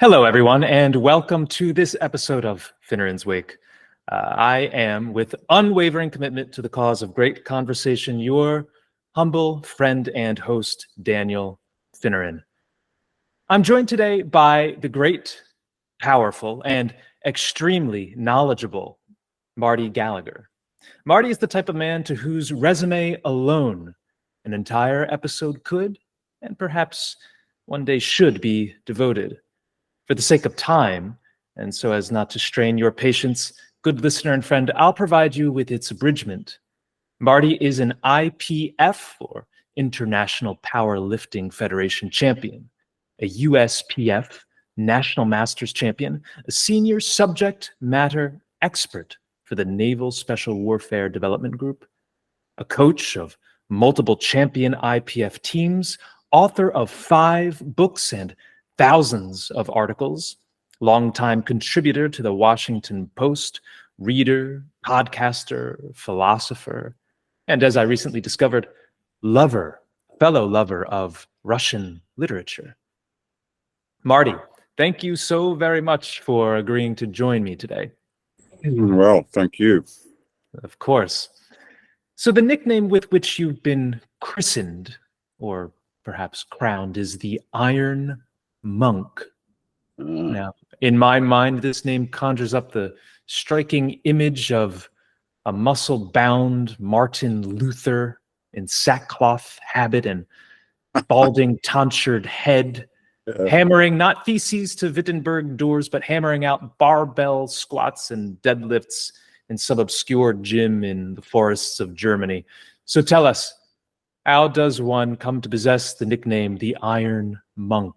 Hello, everyone, and welcome to this episode of Finneran's Wake. I am, with unwavering commitment to the cause of great conversation, your humble friend and host, Daniel Finneran. I'm joined today by the great, powerful, and extremely knowledgeable Marty Gallagher. Marty is the type of man to whose resume alone an entire episode could, and perhaps one day should, be devoted. For the sake of time, and so as not to strain your patience, good listener and friend, I'll provide you with its abridgment. Marty is an IPF, or International Powerlifting Federation champion, a USPF, National Masters champion, a senior subject matter expert for the Naval Special Warfare Development Group, a coach of multiple champion IPF teams, author of 5 books and thousands of articles, longtime contributor to the Washington Post, reader, podcaster, philosopher, and as I recently discovered, fellow lover of Russian literature. Marty, thank you so very much for agreeing to join me today. Well, thank you. Of course. So the nickname with which you've been christened, or perhaps crowned, is the Iron Monk. Now, in my mind, this name conjures up the striking image of a muscle-bound Martin Luther in sackcloth habit and balding, tonsured head, hammering not theses to Wittenberg doors, but hammering out barbell squats and deadlifts in some obscure gym in the forests of Germany. So tell us, how does one come to possess the nickname the Iron Monk?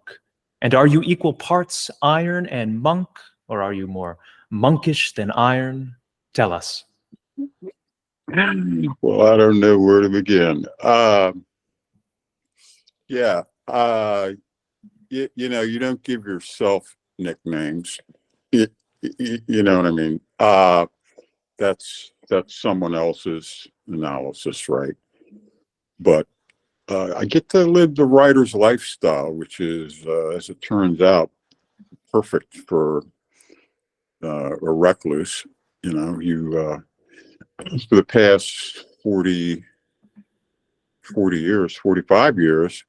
And are you equal parts iron and monk, or are you more monkish than iron? Tell us. Well, I don't know where to begin. You know, you don't give yourself nicknames. You know what I mean? That's someone else's analysis, right? But I get to live the writer's lifestyle, which is, as it turns out, perfect for a recluse. You know, for the past 45 years,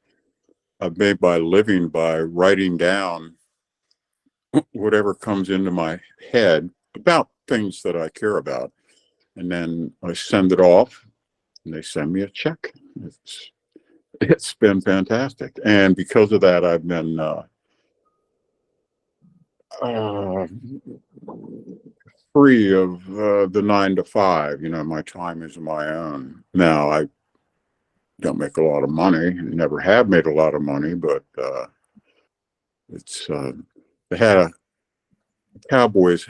I've made my living by writing down whatever comes into my head about things that I care about. And then I send it off and they send me a check. It's been fantastic. And because of that, I've been free of the 9 to 5. You know, my time is my own. Now, I don't make a lot of money, never have made a lot of money, but it's the cowboys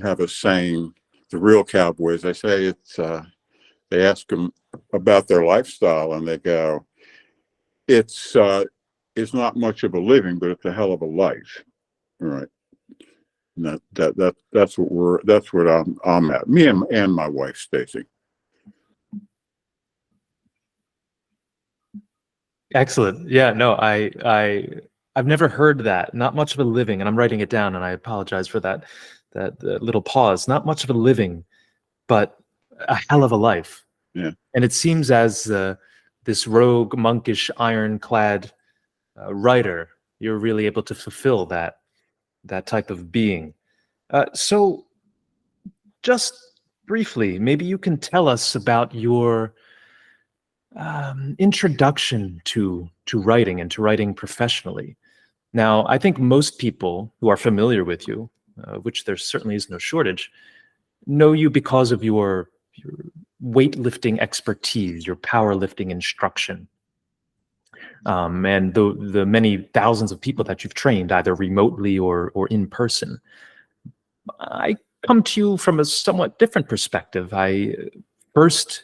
have a saying, the real cowboys, they say it's, they ask them about their lifestyle and they go, it's not much of a living, but it's a hell of a life. Right. And that's what I'm at. Me and my wife, Stacy. Excellent. Yeah, no, I've never heard that. Not much of a living, and I'm writing it down, and I apologize for that little pause. Not much of a living, but a hell of a life. Yeah. And it seems as this rogue, monkish, ironclad writer, you're really able to fulfill that type of being. So just briefly, maybe you can tell us about your introduction to writing and to writing professionally. Now, I think most people who are familiar with you, which there certainly is no shortage, know you because of your weightlifting expertise, your powerlifting instruction, and the many thousands of people that you've trained, either remotely or in person. I come to you from a somewhat different perspective. I first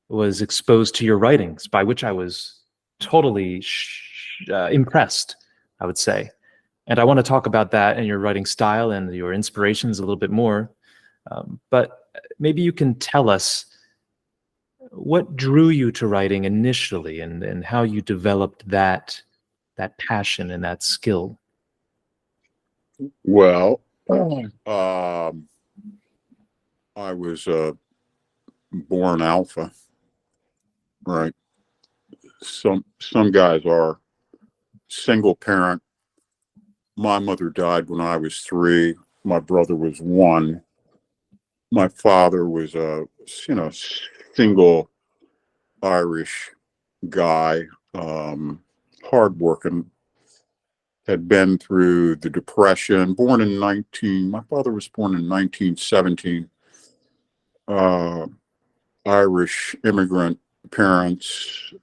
was exposed to your writings, by which I was totally impressed, I would say. And I want to talk about that and your writing style and your inspirations a little bit more. But maybe you can tell us what drew you to writing initially and how you developed that passion and that skill. Well, I was born alpha, right? Some guys are single parent. My mother died when I was 3. My brother was 1. My father was a single Irish guy, hardworking. Had been through the Depression. My father was born in 1917. Irish immigrant parents,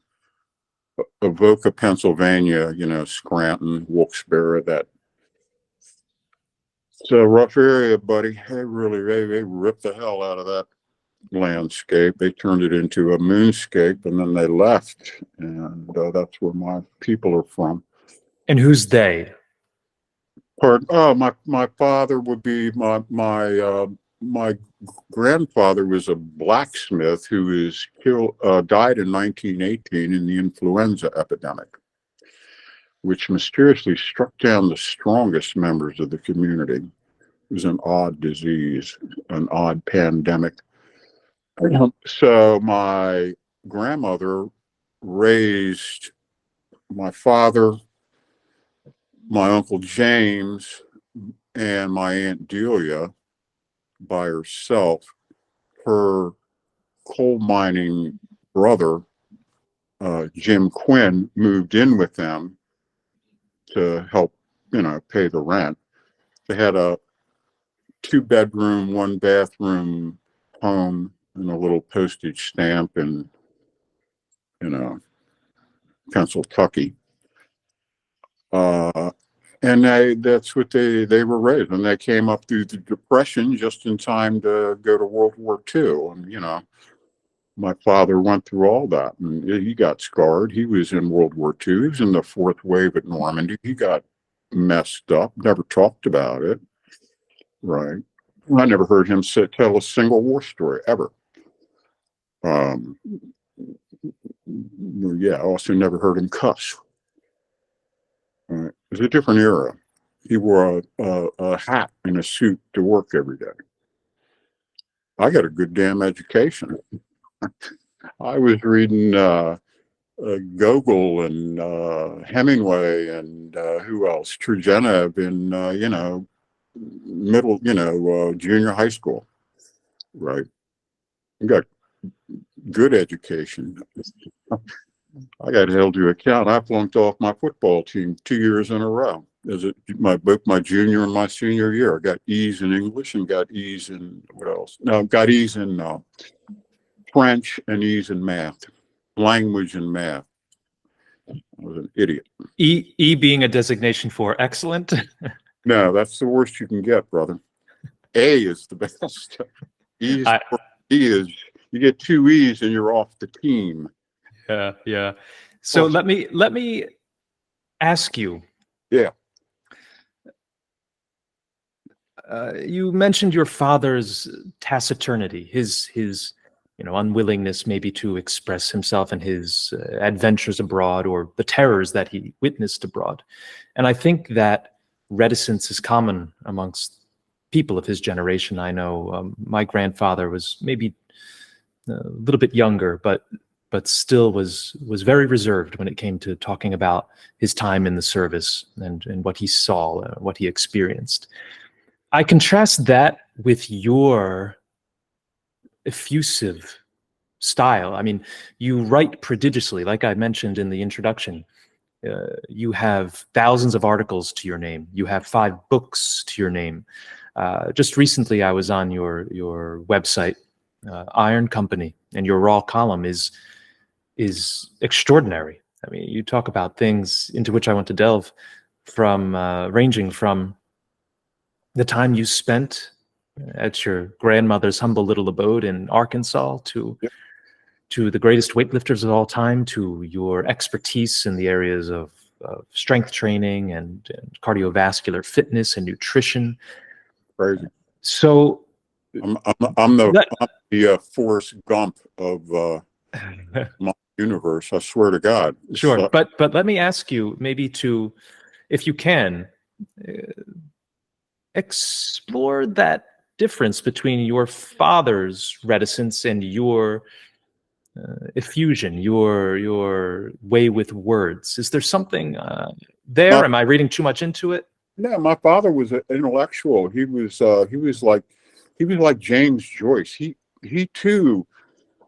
Avoca, Pennsylvania, Scranton, Wilkes-Barre, it's a rough area, buddy. They ripped the hell out of that landscape. They turned it into a moonscape, and then they left. And that's where my people are from. And who's they? My father would be my grandfather was a blacksmith who was died in 1918 in the influenza epidemic, which mysteriously struck down the strongest members of the community. It was an odd disease, an odd pandemic. So my grandmother raised my father, my Uncle James, and my Aunt Delia by herself. Her coal mining brother, Jim Quinn, moved in with them to help, pay the rent. They had a 2-bedroom, 1-bathroom home and a little postage stamp in, Pennsylvania. And that's what they were raised. And they came up through the Depression just in time to go to World War II. And, my father went through all that, and he got scarred. He was in World War II. He was in the 4th wave at Normandy. He got messed up, never talked about it. Right. I never heard him tell a single war story ever. Yeah, I also never heard him cuss. It was a different era. He wore a hat and a suit to work every day. I got a good damn education. I was reading Gogol and Hemingway and who else? Turgenev in junior high school. Right. I got good education. I got held to account. I flunked off my football team 2 years in a row. Both my junior and my senior year. I got E's in English and got E's in what else? No, got E's in French and E's in math, language and math. I was an idiot. E being a designation for excellent. No, that's the worst you can get, brother. A is the best. E is you get 2 E's and you're off the team. Yeah. So let me ask you. Yeah. You mentioned your father's taciturnity, his unwillingness maybe to express himself and his adventures abroad or the terrors that he witnessed abroad. And I think that reticence is common amongst people of his generation. I know my grandfather was maybe a little bit younger, but still was very reserved when it came to talking about his time in the service and what he saw, what he experienced. I contrast that with your effusive style. I mean, you write prodigiously, like I mentioned in the introduction. You have thousands of articles to your name. You have 5 books to your name. Just recently, I was on your website, Iron Company, and your raw column is extraordinary. I mean, you talk about things into which I want to delve from, ranging from the time you spent at your grandmother's humble little abode in Arkansas to the greatest weightlifters of all time, to your expertise in the areas of strength training and cardiovascular fitness and nutrition. Crazy. So I'm the Forrest Gump of my universe. I swear to God. Sure, but let me ask you, maybe if you can, explore that difference between your father's reticence and your effusion, your way with words. Is there something there? My, Am I reading too much into it? no, my father was an intellectual. He was like James Joyce. He too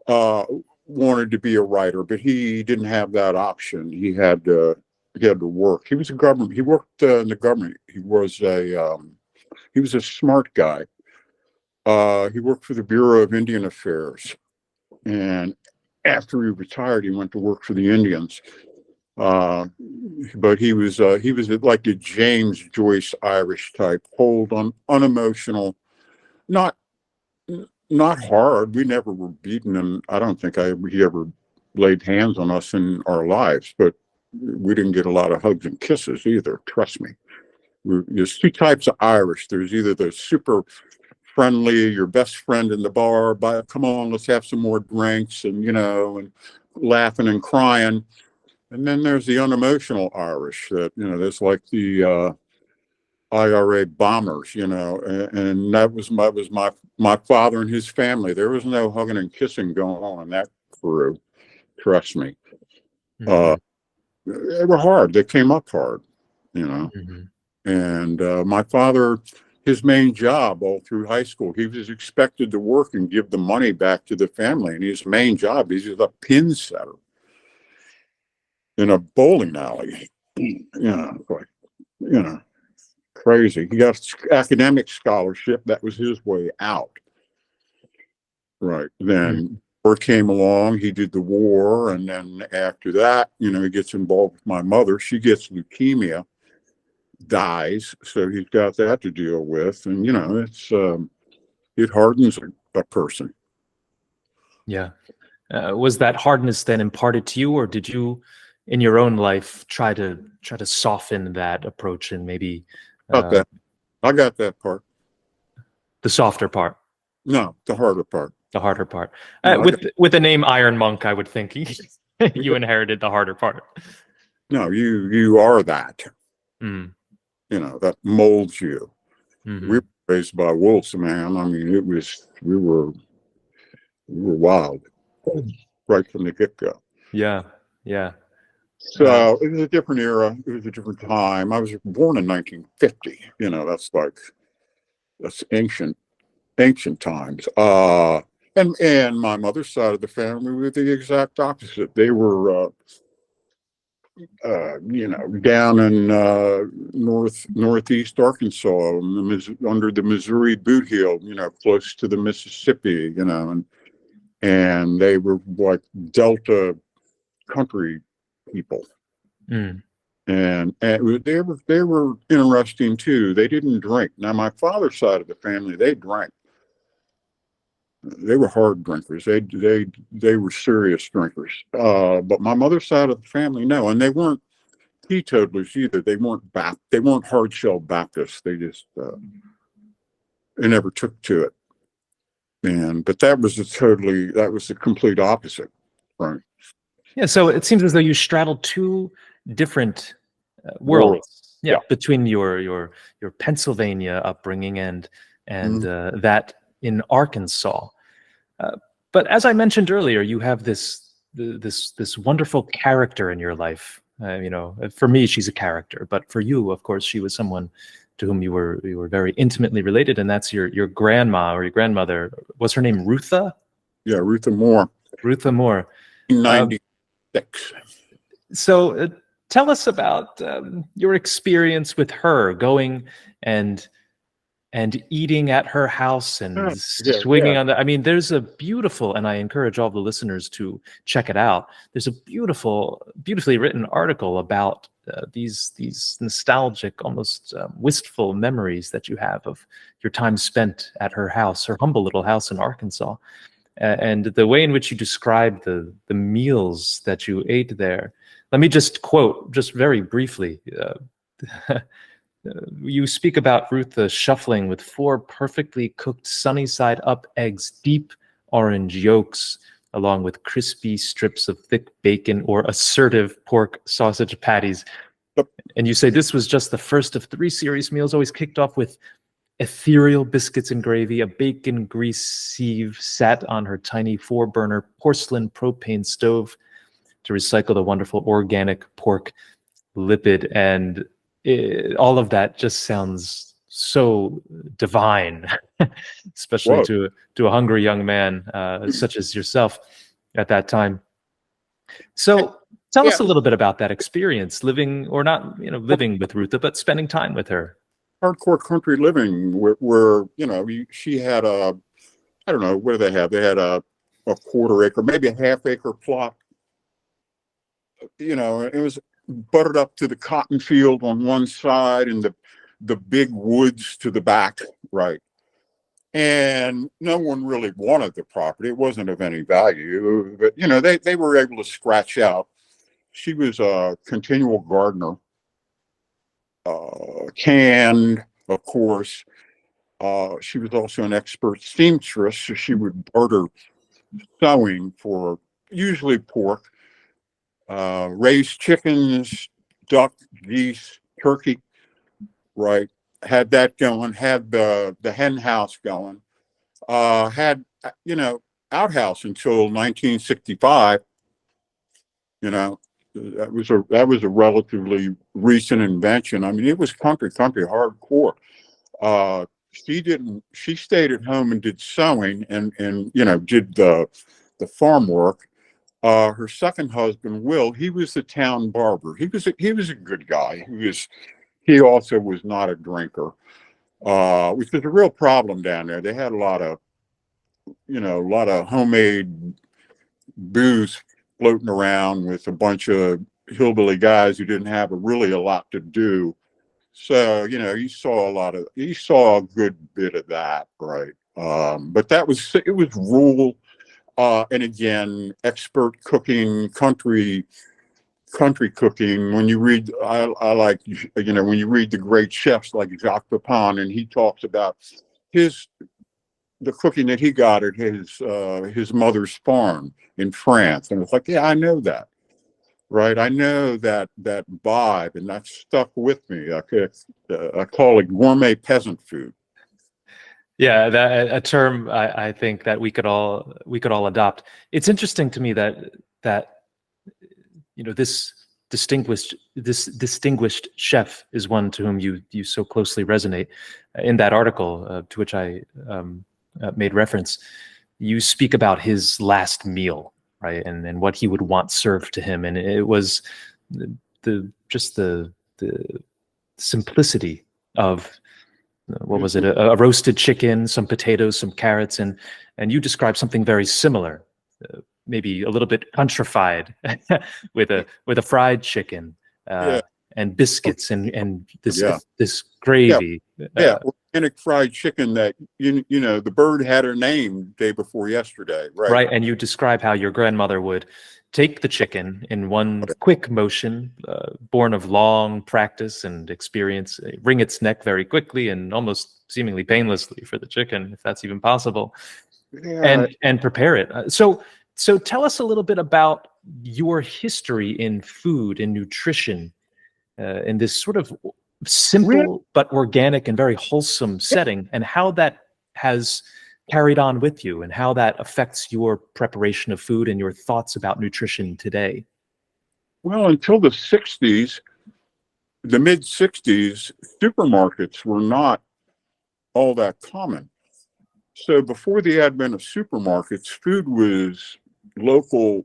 uh, wanted to be a writer, but he didn't have that option. He had to work. He was a government. He worked in the government. He was a smart guy. He worked for the Bureau of Indian Affairs, and after he retired, he went to work for the Indians. Uh, but he was like a James Joyce Irish type, cold, unemotional, not not hard. We never were beaten, and I don't think he ever laid hands on us in our lives. But we didn't get a lot of hugs and kisses either. Trust me. There's two types of Irish. There's either the super friendly, your best friend in the bar, come on, let's have some more drinks, and and laughing and crying. And then there's the unemotional Irish that, that's like the IRA bombers, and that was my father and his family. There was no hugging and kissing going on in that crew. Trust me. Mhm. They were hard. They came up hard, Mhm. And my father, his main job all through high school, he was expected to work and give the money back to the family. And his main job, he's a pin setter in a bowling alley. Like, crazy. He got academic scholarship. That was his way out. Right. Then war came along. He did the war. And then after that, he gets involved with my mother. She gets leukemia, dies. So he's got that to deal with. And, it hardens a person. Yeah. Was that hardness then imparted to you, or did you, in your own life, try to soften that approach and maybe That. I got that part. the softer part? No, the harder part. The harder part. No, With the name Iron Monk, I would think you inherited the harder part. No, you are that. Mm. That molds you. Mm-hmm. We were raised by wolves, man. I mean, we were wild right from the get-go. Yeah, yeah. So it was a different era. It was a different time. I was born in 1950. That's ancient times. And my mother's side of the family were the exact opposite. They were, down in northeast Arkansas, under the Missouri boot heel, close to the Mississippi, and they were like Delta country people. Mm. And they were interesting too. They didn't drink. Now my father's side of the family, they drank. They were hard drinkers. They were serious drinkers. But my mother's side of the family, no, and they weren't teetotalers either. They weren't hard shell Baptists. They just they never took to it. But that was the complete opposite, right? Yeah. So it seems as though you straddled two different worlds. Yeah, between your Pennsylvania upbringing and that in Arkansas. But as I mentioned earlier, you have this wonderful character in your life. For me, she's a character, but for you, of course, she was someone to whom you were very intimately related, and that's your grandma or your grandmother. Was her name Rutha? Yeah, Rutha Moore. Rutha Moore. 96. So tell us about your experience with her, going and eating at her house and swinging on the. I mean, there's a beautiful, and I encourage all the listeners to check it out. There's a beautifully written article about these nostalgic, almost wistful memories that you have of your time spent at her house, her humble little house in Arkansas, and the way in which you describe the meals that you ate there. Let me just quote, just very briefly. You speak about Rutha shuffling with 4 perfectly cooked sunny-side up eggs, deep orange yolks, along with crispy strips of thick bacon or assertive pork sausage patties. And you say this was just the first of 3 series meals, always kicked off with ethereal biscuits and gravy, a bacon grease sieve sat on her tiny 4-burner porcelain propane stove to recycle the wonderful organic pork lipid. And all of that just sounds so divine, especially Whoa. to a hungry young man such as yourself at that time. So tell us a little bit about that experience, living or not, living with Rutha, but spending time with her. Hardcore country living where she had I don't know, what do they have? They had a quarter acre, maybe a half acre plot. It was butted up to the cotton field on one side and the big woods to the back, right? And no one really wanted the property. It wasn't of any value, but they were able to scratch out. She was a continual gardener, canned, of course. She was also an expert seamstress, so she would barter sewing for usually pork, raised chickens, duck, geese, turkey, right? Had that going, had the hen house going, had, outhouse until 1965. That was a relatively recent invention. I mean, it was country hardcore. She stayed at home and did sewing and did the farm work. Her second husband, Will, he was the town barber. He was a good guy. He also was not a drinker, which was a real problem down there. They had a lot of homemade booze floating around with a bunch of hillbilly guys who didn't have really a lot to do. So, you saw a good bit of that, right? But it was rural, and again, expert cooking, country cooking. When you read, I like, when you read the great chefs like Jacques Pepin, and he talks about the cooking that he got at his mother's farm in France. And it's like, yeah, I know that. Right. I know that vibe, and that stuck with me. I call it gourmet peasant food. Yeah, that a term I think that we could all adopt. It's interesting to me that this distinguished chef is one to whom you so closely resonate. In that article to which I made reference, you speak about his last meal, right, and what he would want served to him, and it was the simplicity of what was it? A roasted chicken, some potatoes, some carrots, and you described something very similar, maybe a little bit countrified, with a fried chicken and biscuits and this gravy. Organic fried chicken that the bird had her name day before yesterday, right? Right, and you describe how your grandmother would take the chicken in one quick motion, born of long practice and experience, wring its neck very quickly and almost seemingly painlessly for the chicken, if that's even possible, and prepare it. So tell us a little bit about your history in food and nutrition, in this sort of simple but organic and very wholesome setting, and how that has carried on with you and how that affects your preparation of food and your thoughts about nutrition today. Well, until the mid 60s, supermarkets were not all that common. So before the advent of supermarkets, food was local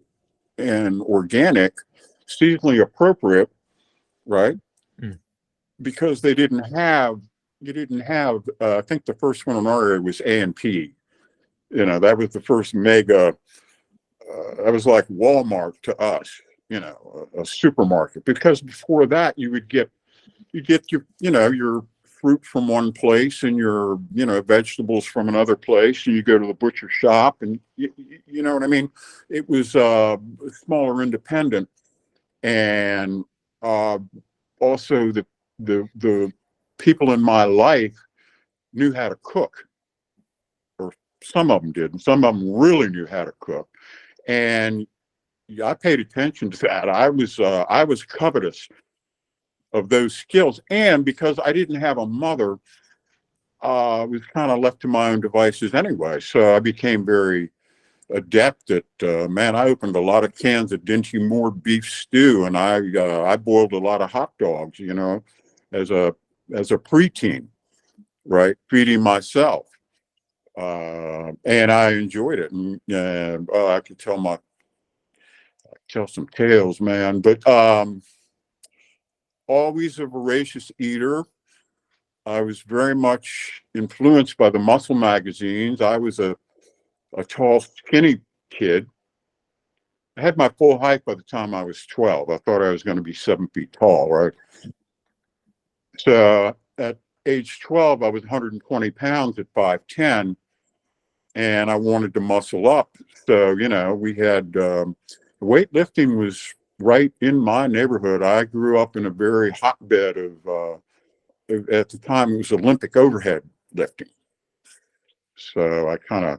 and organic, seasonally appropriate, right? Because you didn't have, I think the first one in our area was A&P. That was the first mega, that was like Walmart to us, a supermarket. Because before that, you get your fruit from one place and your, vegetables from another place, and you go to the butcher shop, and you know what I mean? It was smaller, independent. And also the people in my life knew how to cook, or some of them did, and some of them really knew how to cook. And I paid attention to that. I was covetous of those skills. And because I didn't have a mother was kind of left to my own devices anyway. So I became very adept at, man, I opened a lot of cans of Dinty Moore beef stew, and I boiled a lot of hot dogs, you know, as a preteen, right, feeding myself. And I enjoyed it. And I could tell some tales, man, but always a voracious eater. I was very much influenced by the muscle magazines. I was a tall, skinny kid. I had my full height by the time I was 12. I thought I was going to be 7 feet tall, right? So at age 12, I was 120 pounds at 5'10", and I wanted to muscle up. So, you know, we had weightlifting was right in my neighborhood. I grew up in a very hotbed of, at the time, it was Olympic overhead lifting. So I kind of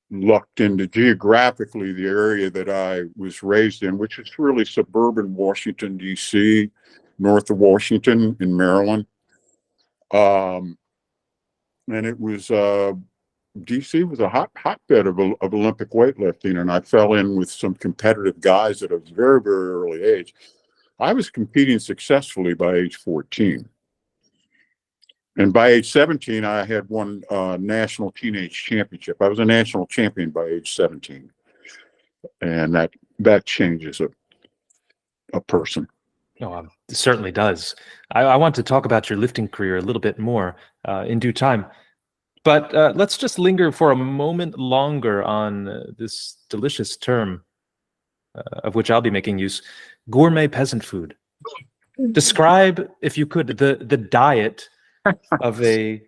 lucked into geographically the area that I was raised in, which is really suburban Washington, D.C., north of Washington in Maryland. And it was, DC was a hotbed of Olympic weightlifting, and I fell in with some competitive guys at a very, very early age. I was competing successfully by age 14. And by age 17, I had won a national teenage championship. I was a national champion by age 17. And that changes a person. Oh, it certainly does. I want to talk about your lifting career a little bit more in due time. But let's just linger for a moment longer on this delicious term of which I'll be making use, gourmet peasant food. Describe, if you could, the diet of a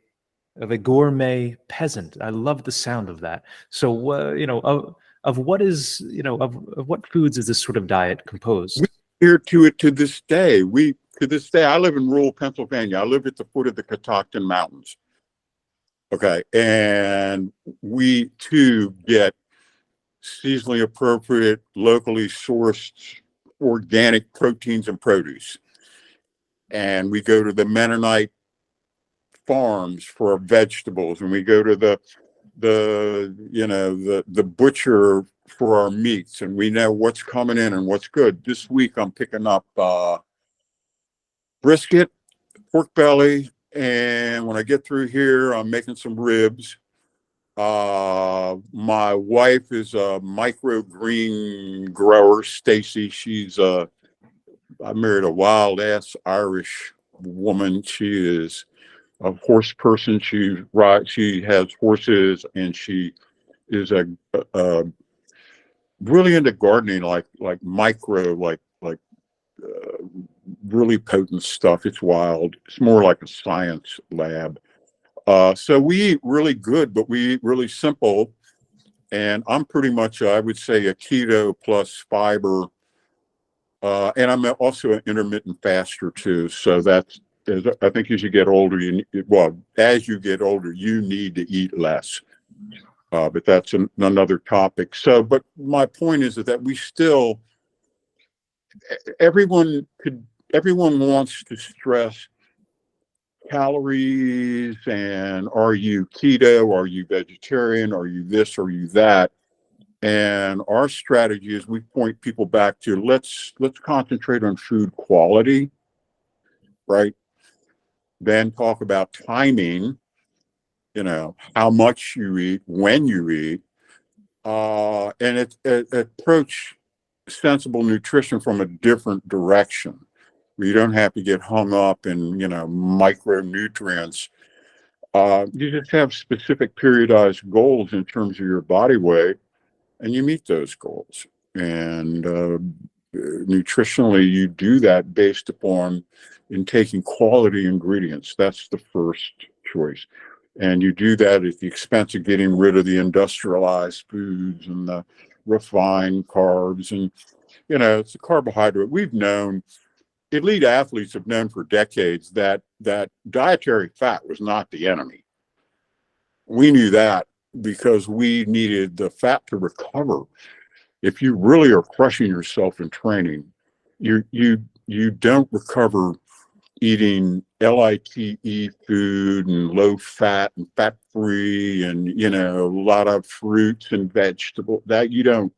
gourmet peasant. I love the sound of that. So, you know, of what is, you know, of what foods is this sort of diet composed? We adhere to it to this day. I live in rural Pennsylvania. I live at the foot of the Catoctin Mountains. Okay. And we too get seasonally appropriate, locally sourced organic proteins and produce. And we go to the Mennonite farms for our vegetables, and we go to the butcher for our meats, and we know what's coming in and what's good. This week I'm picking up brisket, pork belly, and when I get through here, I'm making some ribs. My wife is a microgreen grower, Stacy. I married a wild ass Irish woman. She is a horse person. She has horses, and she is a really into gardening, like micro, really potent stuff. It's wild. It's more like a science lab. So we eat really good, but we eat really simple. And I'm pretty much, I would say, a keto plus fiber. And I'm also an intermittent faster too. So I think as you get older, as you get older, you need to eat less. But that's another topic. So, but my point is that we still, everyone wants to stress calories and are you keto, are you vegetarian, are you this, are you that? And our strategy is we point people back to let's concentrate on food quality, right? Then talk about timing, you know, how much you eat, when you eat, and approach sensible nutrition from a different direction. You don't have to get hung up in, you know, micronutrients. You just have specific periodized goals in terms of your body weight, and you meet those goals. And nutritionally, you do that based upon taking quality ingredients. That's the first choice. And you do that at the expense of getting rid of the industrialized foods and the refined carbs. And, you know, it's a carbohydrate. We've known, elite athletes have known for decades that dietary fat was not the enemy. We knew that because we needed the fat to recover. If you really are crushing yourself in training, you don't recover eating LITE food and low fat and fat free and, a lot of fruits and vegetables. That you don't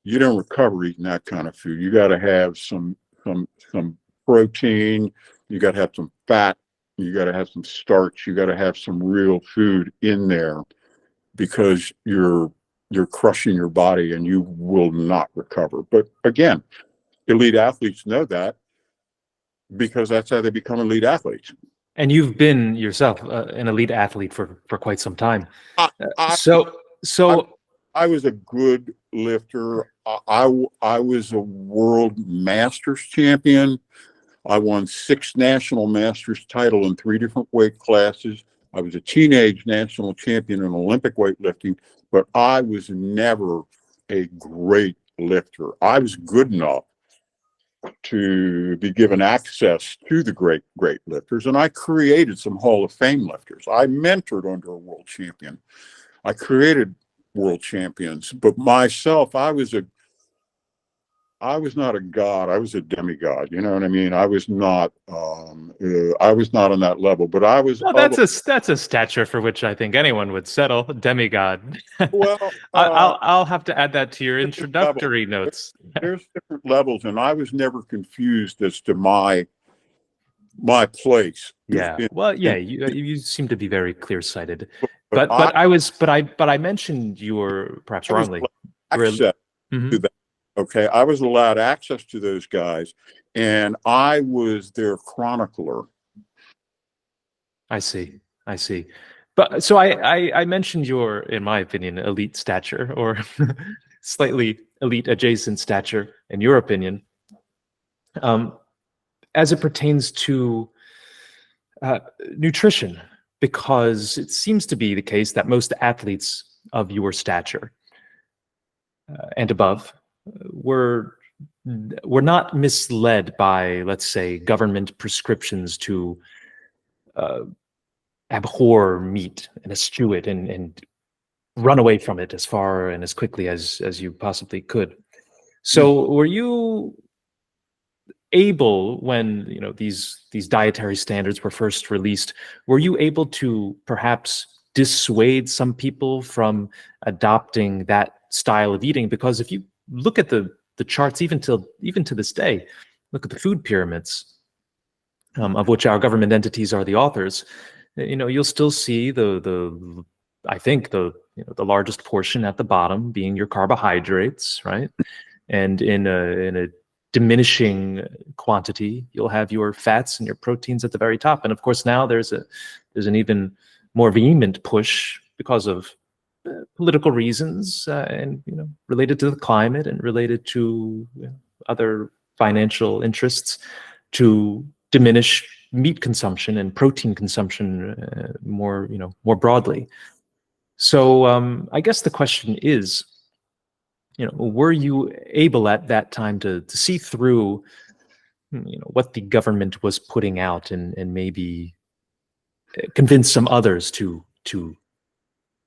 recover eating that kind of food. You got to have some protein. You got to have some fat. You got to have some starch. You got to have some real food in there, because you're crushing your body and you will not recover. But again, elite athletes know that, because that's how they become elite athletes. And you've been yourself an elite athlete for quite some time. I was a good lifter. I was a world masters champion. I won 6 national masters title in 3 different weight classes. I was a teenage national champion in Olympic weightlifting, but I was never a great lifter. I was good enough to be given access to the great lifters, and I created some Hall of Fame lifters. I mentored under a world champion. I created world champions, but myself, I was not a god. I was a demigod. You know what I mean? I was not on that level, but I was. Well, that's a stature for which I think anyone would settle. Demigod. Well, I'll have to add that to your introductory notes. There's different levels, and I was never confused as to my place. Yeah. Well, yeah. You seem to be very clear-sighted. But I mentioned you were perhaps wrongly. Access to that. Okay, I was allowed access to those guys, and I was their chronicler. I see. But so I mentioned your, in my opinion, elite stature, or slightly elite adjacent stature, in your opinion, as it pertains to nutrition, because it seems to be the case that most athletes of your stature and above were not misled by, let's say, government prescriptions to abhor meat and eschew it and run away from it as far and as quickly as you possibly could. So were you able, when these dietary standards were first released, were you able to perhaps dissuade some people from adopting that style of eating? Because if you look at the charts, even to this day, look at the food pyramids, of which our government entities are the authors. You'll still see the largest portion at the bottom being your carbohydrates, right? And in a diminishing quantity, you'll have your fats and your proteins at the very top. And of course, now there's an even more vehement push because of political reasons, and related to the climate and related to other financial interests, to diminish meat consumption and protein consumption more broadly. So I guess the question is, were you able at that time to see through what the government was putting out, and maybe convince some others to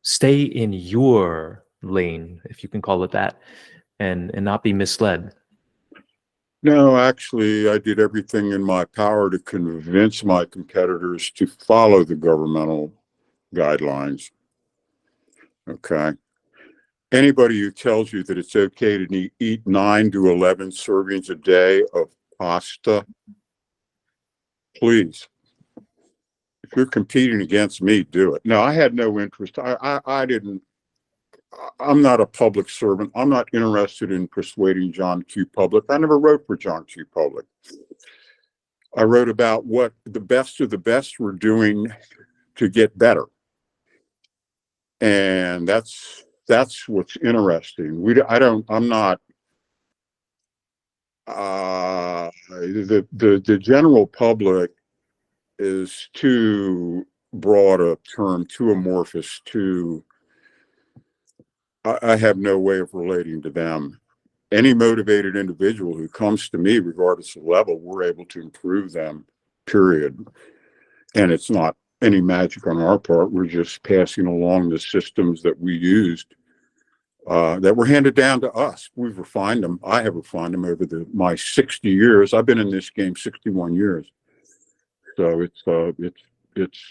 stay in your lane, if you can call it that, and not be misled? No, actually, I did everything in my power to convince my competitors to follow the governmental guidelines. Okay. Anybody who tells you that it's okay to eat 9 to 11 servings a day of pasta, please, if you're competing against me, do it. No, I had no interest. I'm not a public servant. I'm not interested in persuading John Q. Public. I never wrote for John Q. Public. I wrote about what the best of the best were doing to get better. And that's what's interesting. I'm not, the general public is too broad a term, too amorphous, I have no way of relating to them. Any motivated individual who comes to me, regardless of level, we're able to improve them, period. And it's not any magic on our part. We're just passing along the systems that we used, that were handed down to us. We've refined them. I have refined them over my 60 years. I've been in this game 61 years. So it's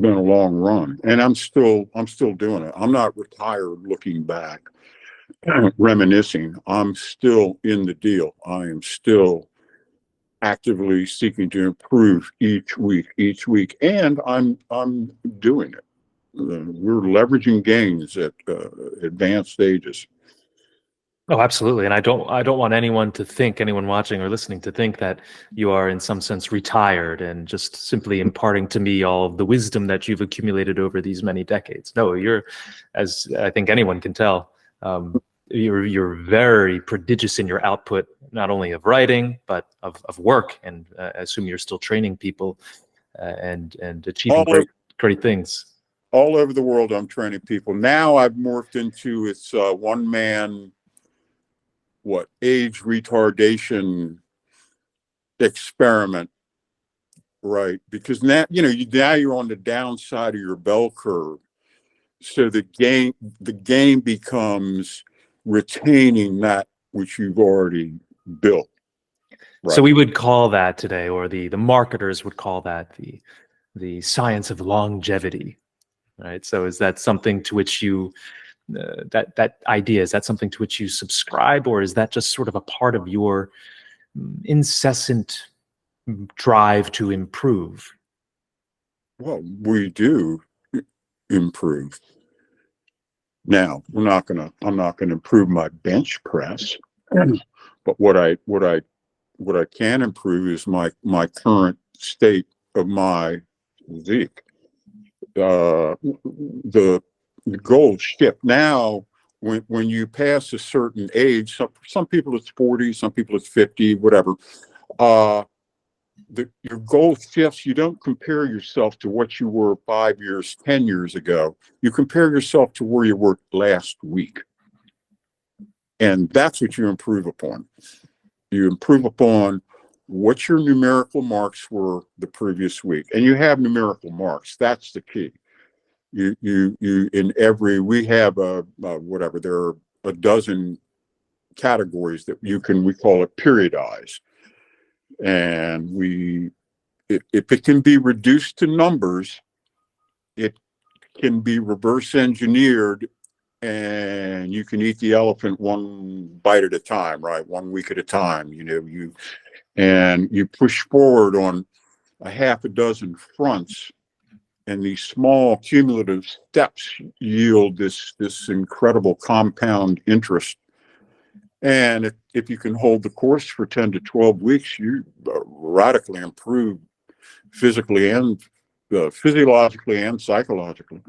been a long run, and I'm still doing it. I'm not retired looking back, reminiscing. I'm still in the deal. I am still actively seeking to improve each week, and I'm doing it. We're leveraging gains at advanced stages. Oh, absolutely. And I don't want anyone watching or listening to think that you are in some sense retired and just simply imparting to me all of the wisdom that you've accumulated over these many decades. No, you're, as I think anyone can tell, you're very prodigious in your output, not only of writing, but of work. And I assume you're still training people and achieving All over, great things. all over the world, I'm training people. Now I've morphed into it's one man, age retardation experiment, right? Because now now you're on the downside of your bell curve. So the game becomes retaining that which you've already built. Right. So we would call that today, or the marketers would call that the science of longevity, right? So is that something to which you that idea, is that something to which you subscribe, or is that just sort of a part of your incessant drive to improve? Well, we do improve. Now, I'm not gonna improve my bench press, but what I can improve is my current state of my physique. The goals shift now. When you pass a certain age, some people it's 40, some people it's 50, whatever. Your goal shifts. You don't compare yourself to what you were 5 years, 10 years ago. You compare yourself to where you were last week. And that's what you improve upon. You improve upon what your numerical marks were the previous week. And you have numerical marks. That's the key. We have whatever, there are a dozen categories that we call it periodize. And if it can be reduced to numbers, it can be reverse engineered, and you can eat the elephant one bite at a time, right? 1 week at a time. You push forward on a half a dozen fronts, and these small cumulative steps yield this incredible compound interest. And if you can hold the course for 10 to 12 weeks, you radically improve physically and physiologically and psychologically.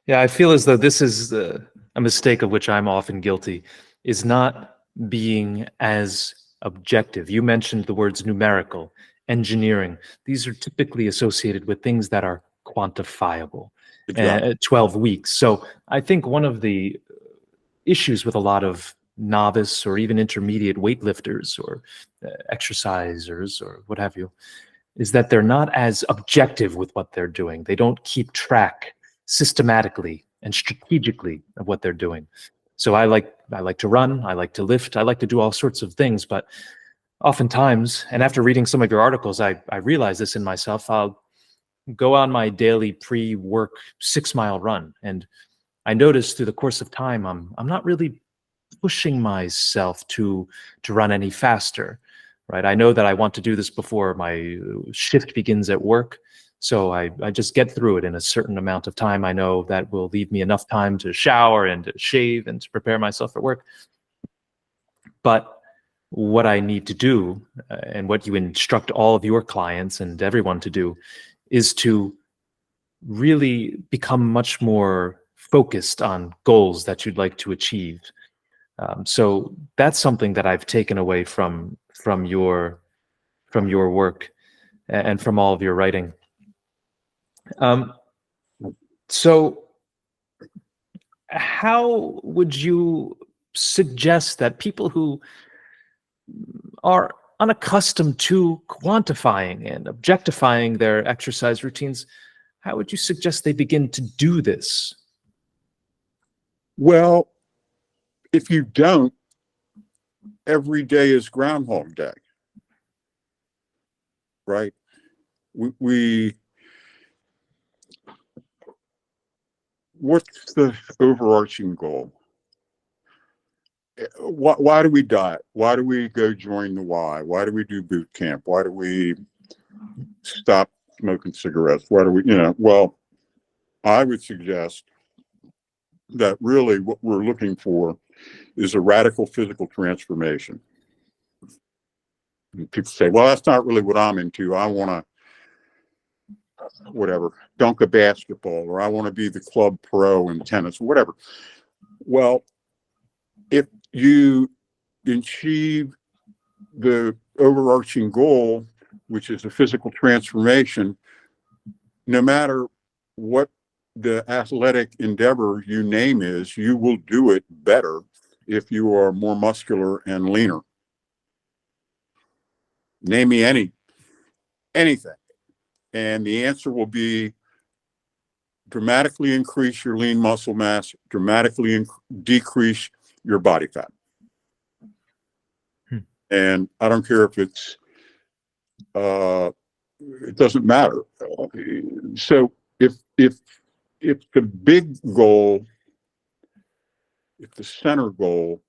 Yeah, I feel as though this is a mistake of which I'm often guilty, is not being as objective. You mentioned the words numerical, engineering. These are typically associated with things that are quantifiable. Exactly. 12 weeks. So I think one of the issues with a lot of novice or even intermediate weightlifters or exercisers or what have you is that they're not as objective with what they're doing. They don't keep track systematically and strategically of what they're doing. So I like to run, I like to lift, I like to do all sorts of things, but oftentimes, and after reading some of your articles, I realize this in myself. I'll go on my daily pre-work 6-mile run, and I notice through the course of time I'm not really pushing myself to run any faster, right? I know that I want to do this before my shift begins at work, so I just get through it in a certain amount of time. I know that will leave me enough time to shower and to shave and to prepare myself for work. But what I need to do, and what you instruct all of your clients and everyone to do, is to really become much more focused on goals that you'd like to achieve. So that's something that I've taken away from your work and from all of your writing. So how would you suggest that people who are unaccustomed to quantifying and objectifying their exercise routines, how would you suggest they begin to do this? Well, if you don't, every day is Groundhog Day, right? what's the overarching goal? Why do we diet? Why do we go join the Y? Why do we do boot camp? Why do we stop smoking cigarettes? Why do we, well, I would suggest that really what we're looking for is a radical physical transformation. And people say, well, that's not really what I'm into. I want to, whatever, dunk a basketball, or I want to be the club pro in tennis, whatever. Well, if you achieve the overarching goal, which is a physical transformation, no matter what the athletic endeavor you name is, you will do it better if you are more muscular and leaner. Name me anything. And the answer will be dramatically increase your lean muscle mass, dramatically decrease your body fat. And I don't care if it's, it doesn't matter. So if the big goal, if the center goal,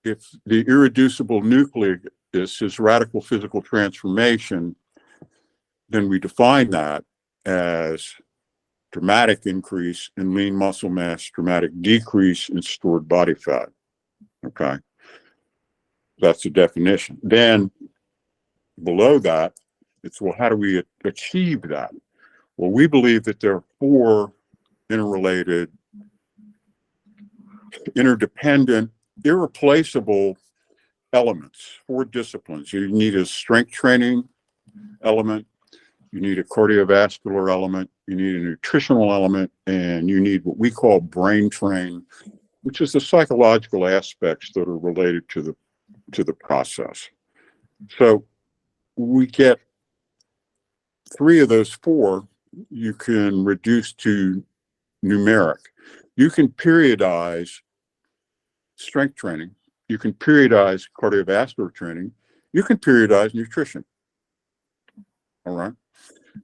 if the irreducible nucleus is radical physical transformation, then we define that as dramatic increase in lean muscle mass, dramatic decrease in stored body fat. Okay. That's the definition. Then below that, it's, well, how do we achieve that? Well, we believe that there are 4 interrelated, interdependent, irreplaceable elements, 4 disciplines. You need a strength training element, you need a cardiovascular element, you need a nutritional element, and you need what we call brain train, which is the psychological aspects that are related to the process. So we get 3 of those 4 you can reduce to numeric. You can periodize strength training, you can periodize cardiovascular training, you can periodize nutrition. All right.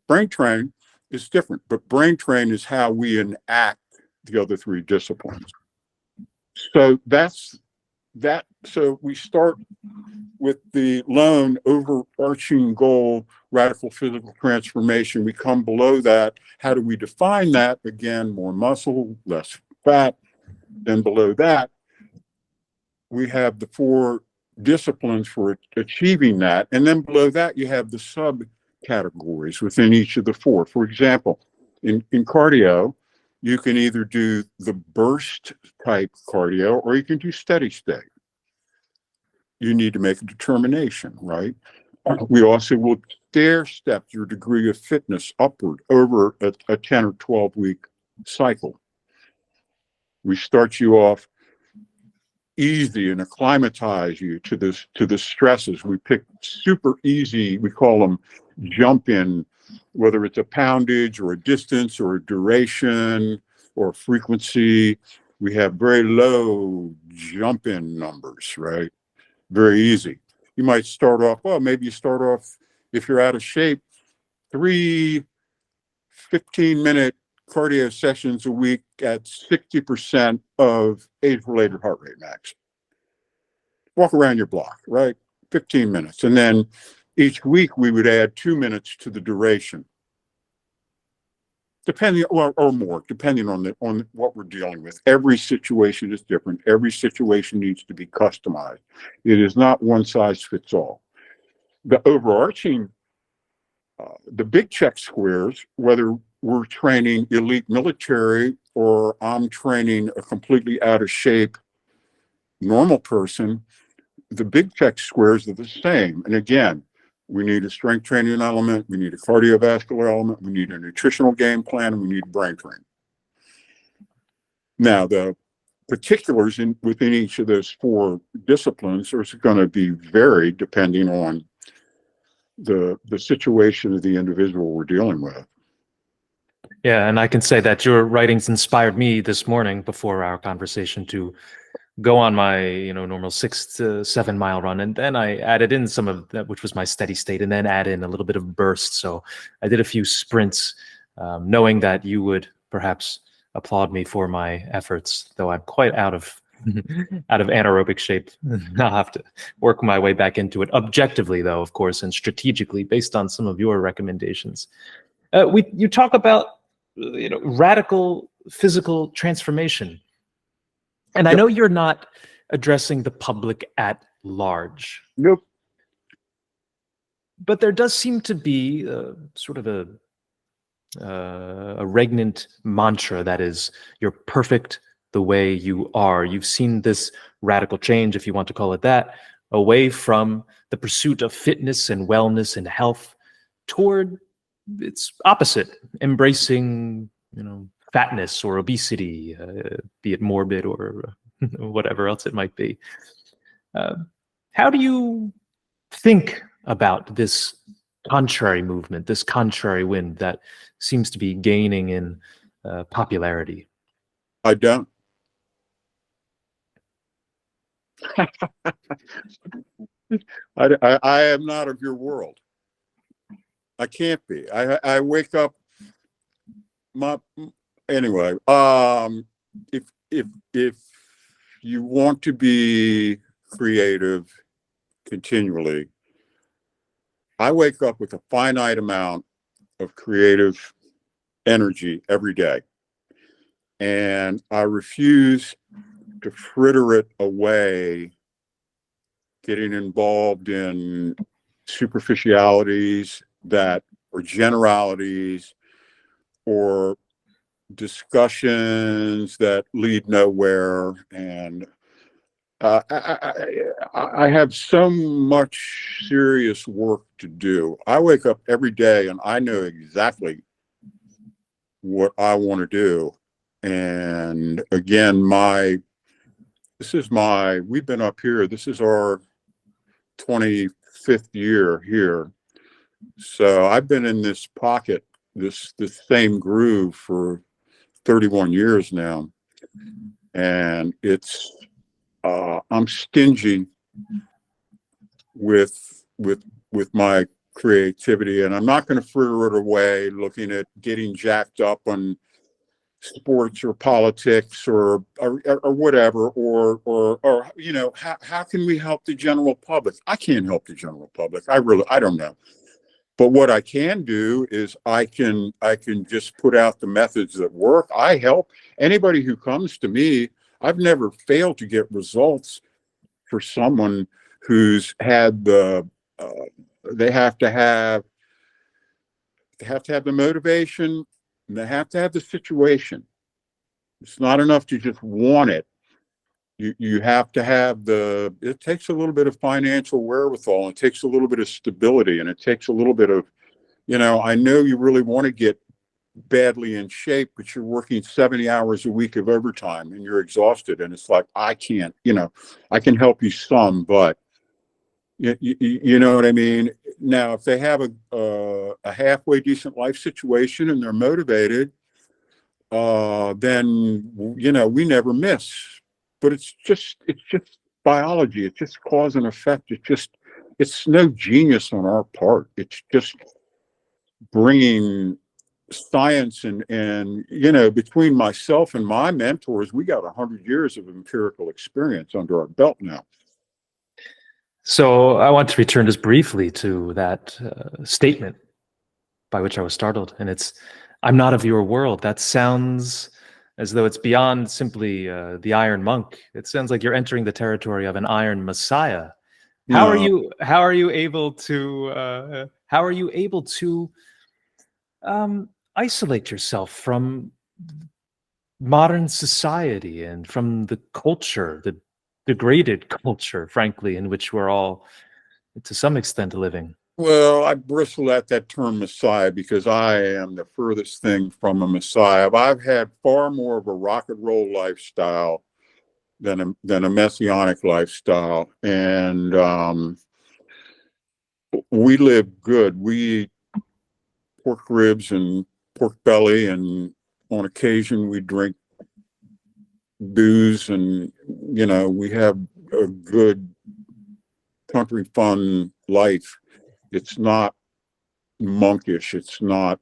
Brain train is different, but brain train is how we enact the other 3 disciplines. So that's that. So we start with the lone overarching goal, radical physical transformation. We come below that. How do we define that? Again, more muscle, less fat. Then below that, we have the 4 disciplines for achieving that. And then below that, you have the subcategories within each of the 4. For example, in cardio, you can either do the burst type cardio or you can do steady state. You need to make a determination, right? We also will stair step your degree of fitness upward over a 10 or 12 week cycle. We start you off easy and acclimatize you to the stresses. We pick super easy, we call them jump in, whether it's a poundage or a distance or a duration or frequency. We have very low jump in numbers, right? Very easy. You might start off, well, maybe you start off, if you're out of shape, 3 15-minute cardio sessions a week at 60% of age-related heart rate max. Walk around your block, right? 15 minutes. And then each week we would add 2 minutes to the duration. Depending, or more, depending on what we're dealing with. Every situation is different. Every situation needs to be customized. It is not one size fits all. The overarching, the big check squares, whether we're training elite military or I'm training a completely out of shape normal person, the big check squares are the same. And again, we need a strength training element, we need a cardiovascular element, we need a nutritional game plan, and we need brain training. Now, the particulars within each of those 4 disciplines are going to be varied depending on the situation of the individual we're dealing with. Yeah, and I can say that your writings inspired me this morning before our conversation to go on my normal 6 to 7 mile run, and then I added in some of that, which was my steady state, and then add in a little bit of burst. So I did a few sprints, knowing that you would perhaps applaud me for my efforts, though I'm quite out of out of anaerobic shape. I'll have to work my way back into it objectively, though, of course, and strategically based on some of your recommendations. You talk about radical physical transformation, and I Yep. know you're not addressing the public at large, Nope. but there does seem to be sort of a regnant mantra that is, you're perfect the way you are. You've seen this radical change, if you want to call it that, away from the pursuit of fitness and wellness and health toward its opposite, embracing fatness or obesity, be it morbid or whatever else it might be. How do you think about this contrary movement, this contrary wind that seems to be gaining in popularity? I don't. I am not of your world. I can't be. I wake up anyway. If you want to be creative continually, I wake up with a finite amount of creative energy every day, and I refuse to fritter it away, getting involved in superficialities or generalities or discussions that lead nowhere. And I have so much serious work to do. I wake up every day and I know exactly what I want to do. And again, we've been up here. This is our 25th year here. So I've been in this pocket, this same groove for 31 years now. And I'm stingy with my creativity, and I'm not going to fritter it away looking at getting jacked up on sports or politics or whatever, or how can we help the general public? I can't help the general public. I don't know. But what I can do is I can just put out the methods that work. I help anybody who comes to me. I've never failed to get results for someone who's had they have to have the motivation, and they have to have the situation. It's not enough to just want it. You have to have it takes a little bit of financial wherewithal, and it takes a little bit of stability, and it takes a little bit of, I know you really want to get badly in shape, but you're working 70 hours a week of overtime and you're exhausted. And it's like, I can't, I can help you some, but you know what I mean? Now, if they have a halfway decent life situation and they're motivated, then, we never miss. But it's just biology. It's just cause and effect. It's no genius on our part. It's just bringing science and between myself and my mentors, we got 100 years of empirical experience under our belt now. So I want to return just briefly to that statement by which I was startled, and it's, I'm not of your world. That sounds as though it's beyond simply the Iron Monk. It sounds like you're entering the territory of an Iron Messiah. How are you able to isolate yourself from modern society and from the culture, the degraded culture, frankly, in which we're all, to some extent, living? Well, I bristle at that term Messiah because I am the furthest thing from a Messiah. I've had far more of a rock and roll lifestyle than a messianic lifestyle. And we live good. We eat pork ribs and pork belly, and on occasion we drink booze and, we have a good country fun life. It's not monkish. It's not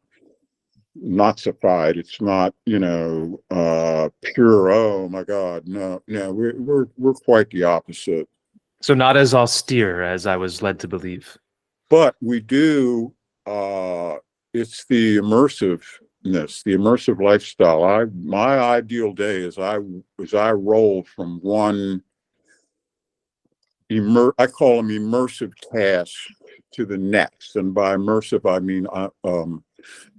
Nazified. It's not, pure. Oh my God. No, we're quite the opposite. So not as austere as I was led to believe. But we do, it's the immersiveness, the immersive lifestyle. My ideal day is I roll from one I call them immersive tasks to the next. And by immersive, I mean,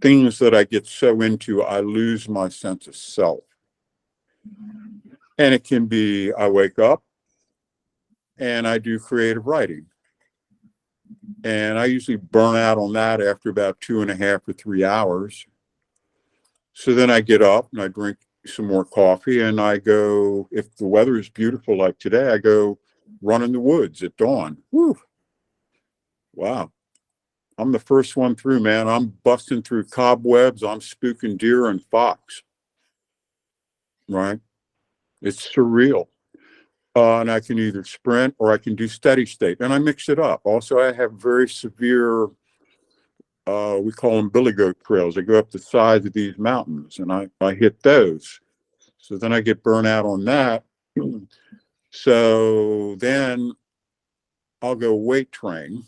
things that I get so into, I lose my sense of self. And it can be, I wake up and I do creative writing. And I usually burn out on that after about 2.5 or 3 hours. So then I get up and I drink some more coffee and I go, if the weather is beautiful like today, I go run in the woods at dawn. Woo. Wow. I'm the first one through, man. I'm busting through cobwebs. I'm spooking deer and fox. Right? It's surreal. And I can either sprint or I can do steady state. And I mix it up. Also, I have very severe, we call them billy goat trails. I go up the sides of these mountains and I hit those. So then I get burnt out on that. So then I'll go weight train.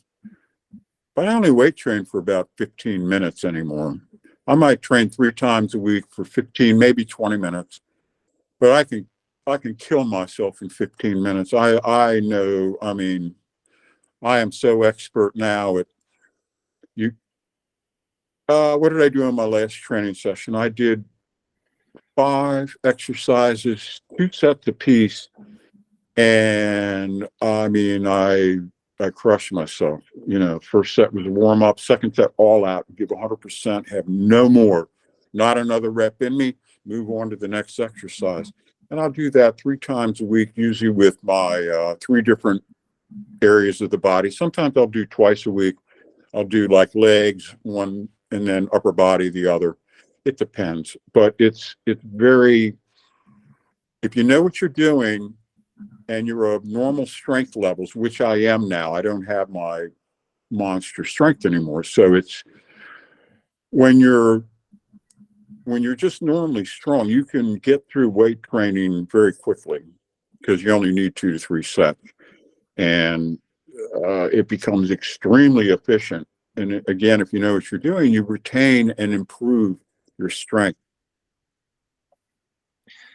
But I only weight train for about 15 minutes anymore. I might train 3 times a week for 15, maybe 20 minutes. But I can kill myself in 15 minutes. I know, I mean, I am so expert now at what did I do in my last training session? I did 5 exercises, 2 sets apiece. And I mean, I crushed myself. First set was a warm up, second set all out, give 100%, have no more, not another rep in me, move on to the next exercise. And I'll do that 3 times a week, usually with my 3 different areas of the body. Sometimes I'll do twice a week. I'll do like legs, one, and then upper body, the other. It depends. But it's very, if you know what you're doing and you're of normal strength levels, which I am now, I don't have my monster strength anymore. So it's when you're just normally strong, you can get through weight training very quickly because you only need 2 to 3 sets. And it becomes extremely efficient. And again, if you know what you're doing, you retain and improve your strength.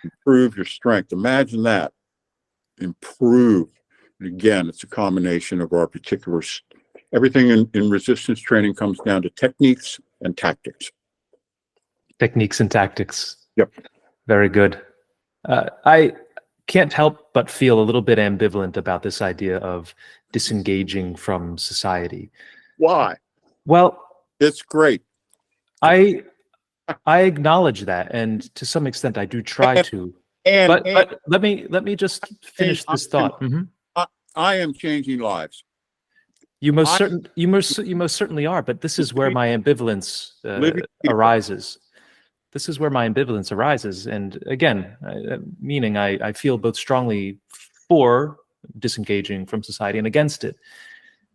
Improve your strength. Imagine that. Improve. And again, it's a combination of our particular, everything in resistance training comes down to techniques and tactics. Techniques and tactics. Yep. Very good. I can't help but feel a little bit ambivalent about this idea of disengaging from society. Why? Well, it's great. I acknowledge that, and to some extent, I do try to. But let me just finish this thought. I am changing lives. You most certainly are. But this is where my ambivalence arises. This is where my ambivalence arises. And again, meaning I feel both strongly for disengaging from society and against it.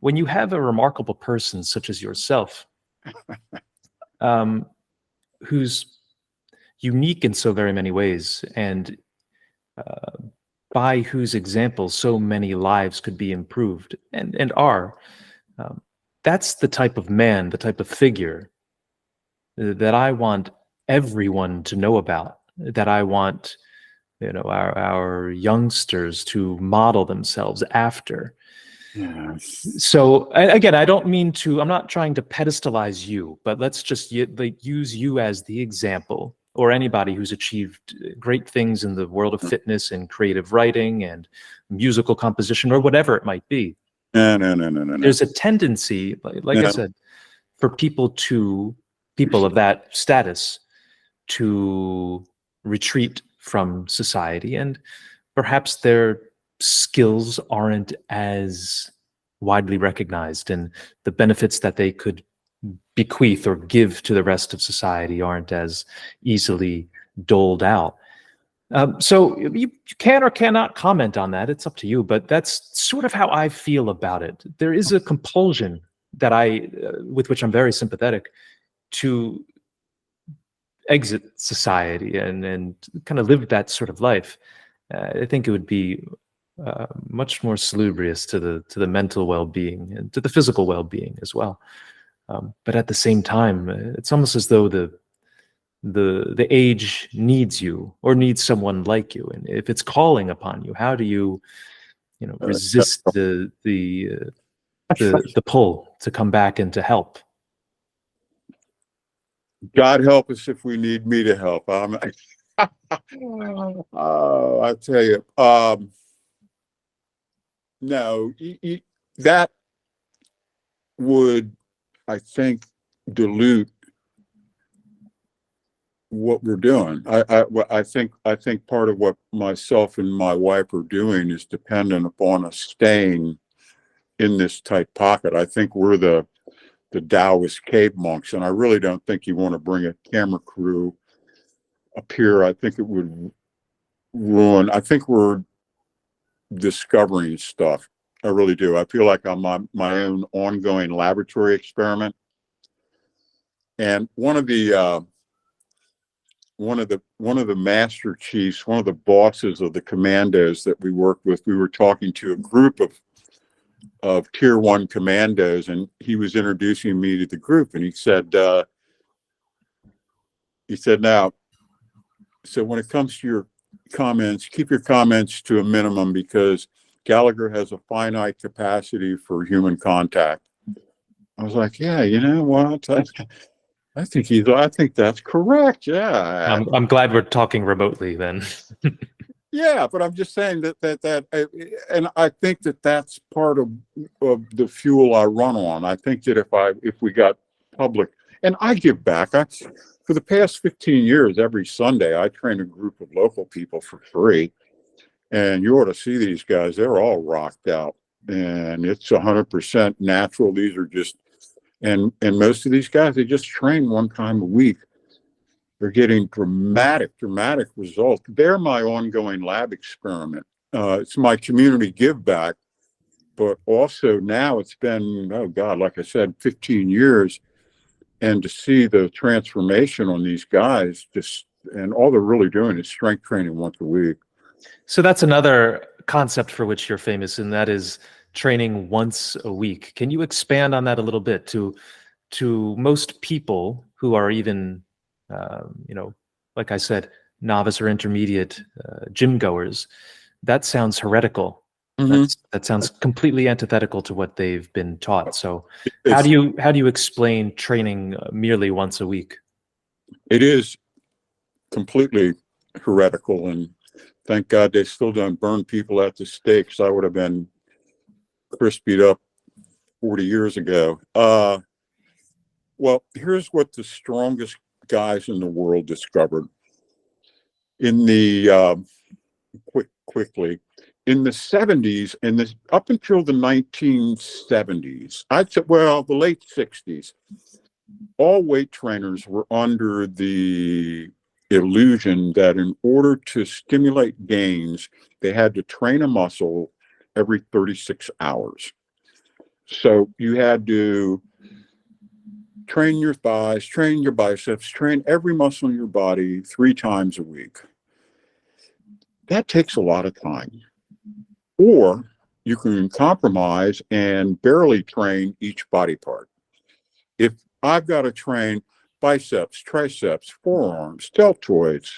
When you have a remarkable person such as yourself, who's unique in so very many ways, and by whose example so many lives could be improved and are, that's the type of man, the type of figure that I want everyone to know about, that I want our youngsters to model themselves after. Yes. So again, I'm not trying to pedestalize you, but let's just use you as the example, or anybody who's achieved great things in the world of fitness and creative writing and musical composition or whatever it might be. No. There's a tendency, like I said, for people of that status to retreat from society, and perhaps their skills aren't as widely recognized, and the benefits that they could bequeath or give to the rest of society aren't as easily doled out. So you can or cannot comment on that. It's up to you, but that's sort of how I feel about it. There is a compulsion that with which I'm very sympathetic, to exit society and kind of live that sort of life. I think it would be much more salubrious to the mental well-being and to the physical well-being as well. But at the same time, it's almost as though the age needs you or needs someone like you, and if it's calling upon you, how do you resist the pull to come back and to help? God help us if we need me to help. I tell you, no, that would, I think, dilute what we're doing. I think part of what myself and my wife are doing is dependent upon us staying in this tight pocket. I think we're the Taoist cave monks, and I really don't think you want to bring a camera crew up here. I think it would ruin. I think we're discovering stuff. I really do. I feel like I'm on my own ongoing laboratory experiment. And one of the master chiefs, one of the bosses of the commandos that we worked with, we were talking to a group of tier 1 commandos, and he was introducing me to the group, and he said, now, so when it comes to your comments, keep your comments to a minimum, because Gallagher has a finite capacity for human contact. I was like, yeah, you know what? I think that's correct. Yeah. I'm glad we're talking remotely then. Yeah, but I'm just saying that and I think that that's part of the fuel I run on. I think that if we got public, and I give back. For the past 15 years, every Sunday, I train a group of local people for free. And you ought to see these guys. They're all rocked out. And it's 100% natural. These are just, and most of these guys, they just train one time a week. They're getting dramatic results. They're my ongoing lab experiment. It's my community give back. But also now it's been, oh God, like I said, 15 years. And to see the transformation on these guys, and all they're really doing is strength training once a week. So that's another concept for which you're famous, and that is training once a week. Can you expand on that a little bit? To most people who are even, like I said, novice or intermediate gym goers, that sounds heretical. Mm-hmm. That sounds completely antithetical to what they've been taught. So how do you explain training merely once a week? It is completely heretical, and thank God they still don't burn people at the stake, because I would have been crispied up 40 years ago. Well, here's what the strongest guys in the world discovered. In the quickly. In the 70s, and up until the 1970s, I'd say, well, the late 60s, all weight trainers were under the illusion that in order to stimulate gains, they had to train a muscle every 36 hours. So you had to train your thighs, train your biceps, train every muscle in your body 3 times a week. That takes a lot of time. Or you can compromise and barely train each body part. If I've got to train biceps, triceps, forearms, deltoids,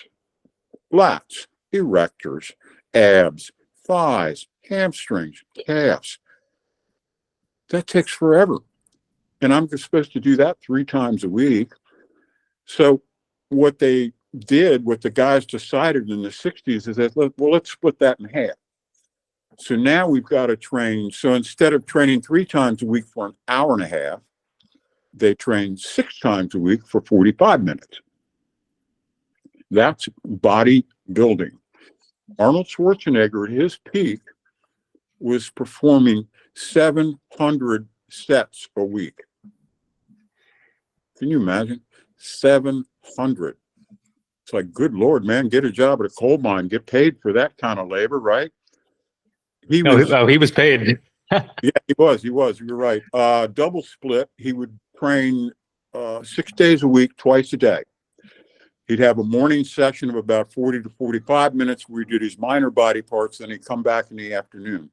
lats, erectors, abs, thighs, hamstrings, calves, that takes forever. And I'm supposed to do that 3 times a week. So what the guys decided in the 60s is that, well, let's split that in half. So now we've got to train. So instead of training 3 times a week for an hour and a half, they train 6 times a week for 45 minutes. That's bodybuilding. Arnold Schwarzenegger at his peak was performing 700 sets a week. Can you imagine? 700. It's like, good Lord, man, get a job at a coal mine, get paid for that kind of labor, right? He was, he was paid. yeah, he was, you're right. Double split. He would train 6 days a week, twice a day. He'd have a morning session of about 40 to 45 minutes where he did his minor body parts, then he'd come back in the afternoon.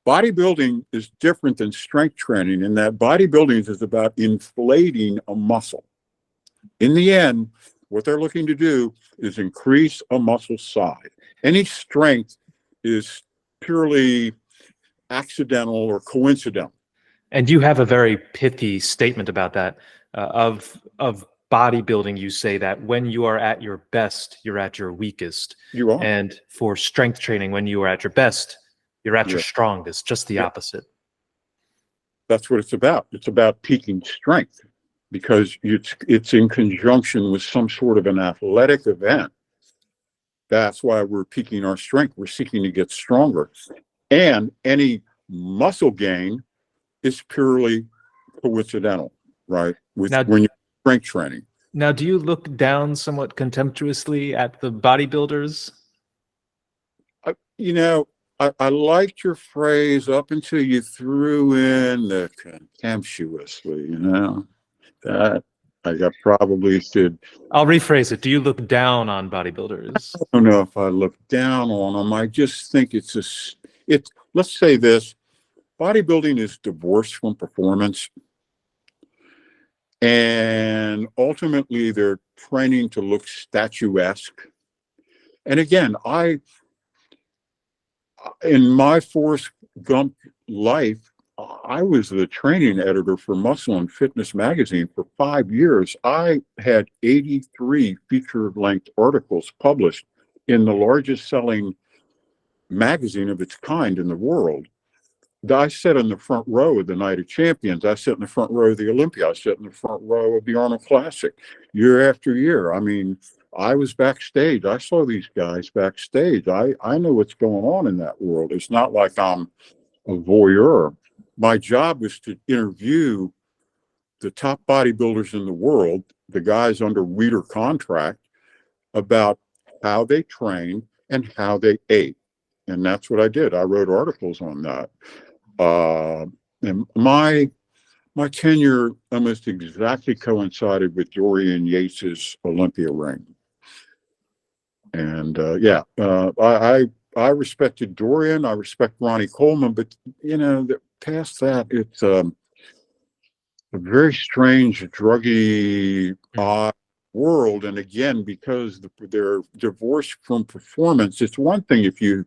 Bodybuilding is different than strength training in that bodybuilding is about inflating a muscle. In the end, what they're looking to do is increase a muscle size. Any strength is purely accidental or coincidental. And you have a very pithy statement about that. Of bodybuilding, you say that when you are at your best, you're at your weakest. You are. And for strength training, when you are at your best, you're at your strongest, just the opposite. That's what it's about. It's about peaking strength because it's in conjunction with some sort of an athletic event. That's why we're peaking our strength. We're seeking to get stronger. And any muscle gain is purely coincidental, right? When you're strength training. Now, do you look down somewhat contemptuously at the bodybuilders? I liked your phrase up until you threw in the contemptuously, that I probably should. I'll rephrase it. Do you look down on bodybuilders? I don't know if I look down on them. I just think let's say this, bodybuilding is divorced from performance. And ultimately they're training to look statuesque. And again, in my Forrest Gump life, I was the training editor for Muscle and Fitness magazine for 5 years. I had 83 feature-length articles published in the largest selling magazine of its kind in the world. I sat in the front row of the Night of Champions. I sat in the front row of the Olympia. I sat in the front row of the Arnold Classic year after year. I mean, I was backstage. I saw these guys backstage. I know what's going on in that world. It's not like I'm a voyeur. My job was to interview the top bodybuilders in the world, the guys under Weider contract, about how they trained and how they ate. And that's what I did. I wrote articles on that. And my tenure almost exactly coincided with Dorian Yates's Olympia reign. And I respected Dorian. I respect Ronnie Coleman, but past that, it's a very strange, druggy, odd world. And again, because they're divorced from performance, it's one thing if you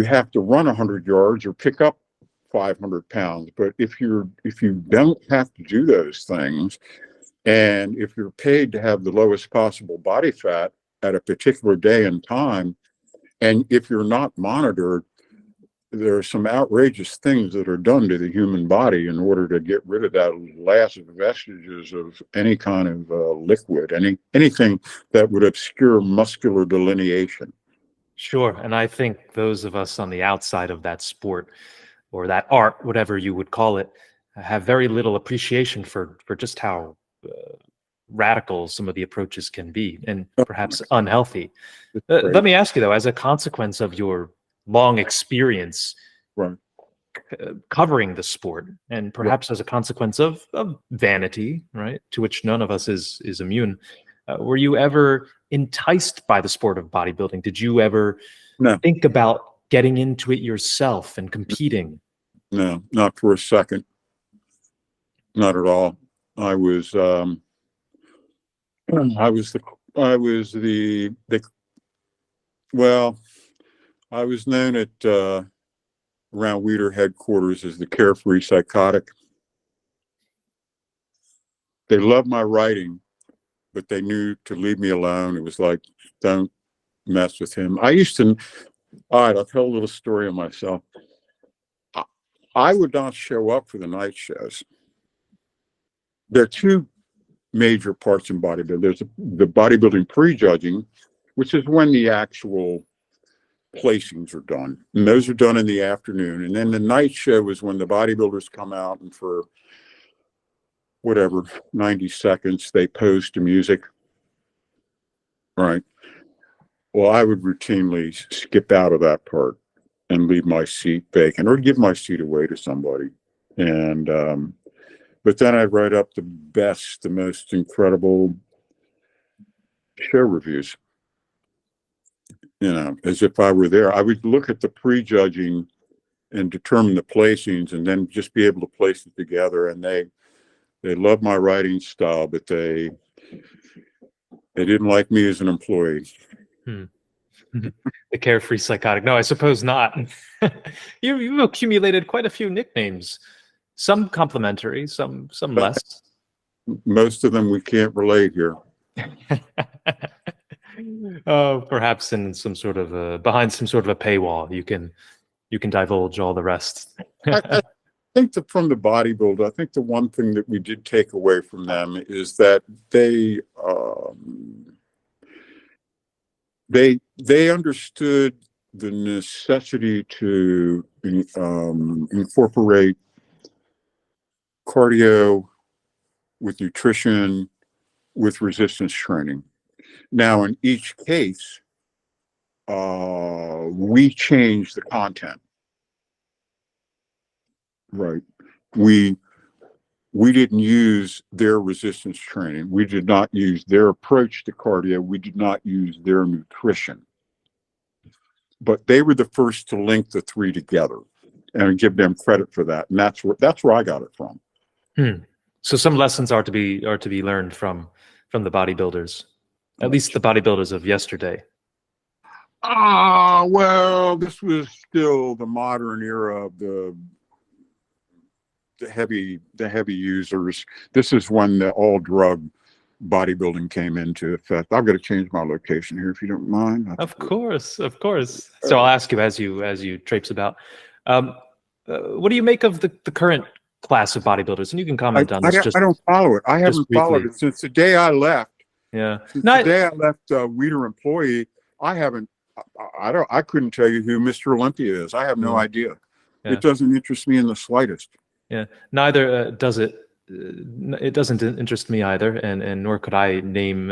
have to run 100 yards or pick up 500 pounds, but if you don't have to do those things, and if you're paid to have the lowest possible body fat at a particular day and time, and if you're not monitored, there are some outrageous things that are done to the human body in order to get rid of that last vestiges of any kind of liquid, anything that would obscure muscular delineation. Sure. And I think those of us on the outside of that sport or that art, whatever you would call it, have very little appreciation for just how radical some of the approaches can be and perhaps unhealthy. Let me ask you, though, as a consequence of your long experience covering the sport, and perhaps as a consequence of vanity, right, to which none of us is immune, were you ever enticed by the sport of bodybuilding? Did you ever think about getting into it yourself and competing? No, not for a second. Not at all. I was known at around Weider headquarters as the Carefree Psychotic. They loved my writing, but they knew to leave me alone. It was like, don't mess with him. All right, I'll tell a little story of myself. I would not show up for the night shows. There are two major parts in bodybuilding. There's the bodybuilding prejudging, which is when the actual placings are done. And those are done in the afternoon. And then the night show is when the bodybuilders come out and for whatever, 90 seconds, they pose to music. right? Well, I would routinely skip out of that part and leave my seat vacant or give my seat away to somebody. And, but then I'd write up the best, the most incredible show reviews, as if I were there. I would look at the prejudging and determine the placings and then just be able to place it together. And they loved my writing style, but they didn't like me as an employee. The Carefree Psychotic. No, I suppose not. You've accumulated quite a few nicknames. Some complimentary, some less. Most of them we can't relate here. Oh, perhaps in some sort of behind some sort of a paywall, you can divulge all the rest. I think that from the bodybuilder, I think the one thing that we did take away from them is that they understood the necessity to incorporate cardio with nutrition, with resistance training. Now, in each case, we changed the content. Right. We didn't use their resistance training. We did not use their approach to cardio. We did not use their nutrition. But they were the first to link the three together, and I give them credit for that. And that's where I got it from. So some lessons are to be learned from the bodybuilders, at least the bodybuilders of yesterday. Well, this was still the modern era of the heavy users. This is when the all drug bodybuilding came into effect. I've got to change my location here if you don't mind. Of course. So I'll ask you as you traipse about. What do you make of the current class of bodybuilders? And you can comment on this. I don't follow it. I haven't followed it since the day I left. Yeah. Since the day I left Weeder employee, I couldn't tell you who Mr. Olympia is. I have no idea. Yeah. It doesn't interest me in the slightest. Yeah. Neither does it. It doesn't interest me either, and nor could I name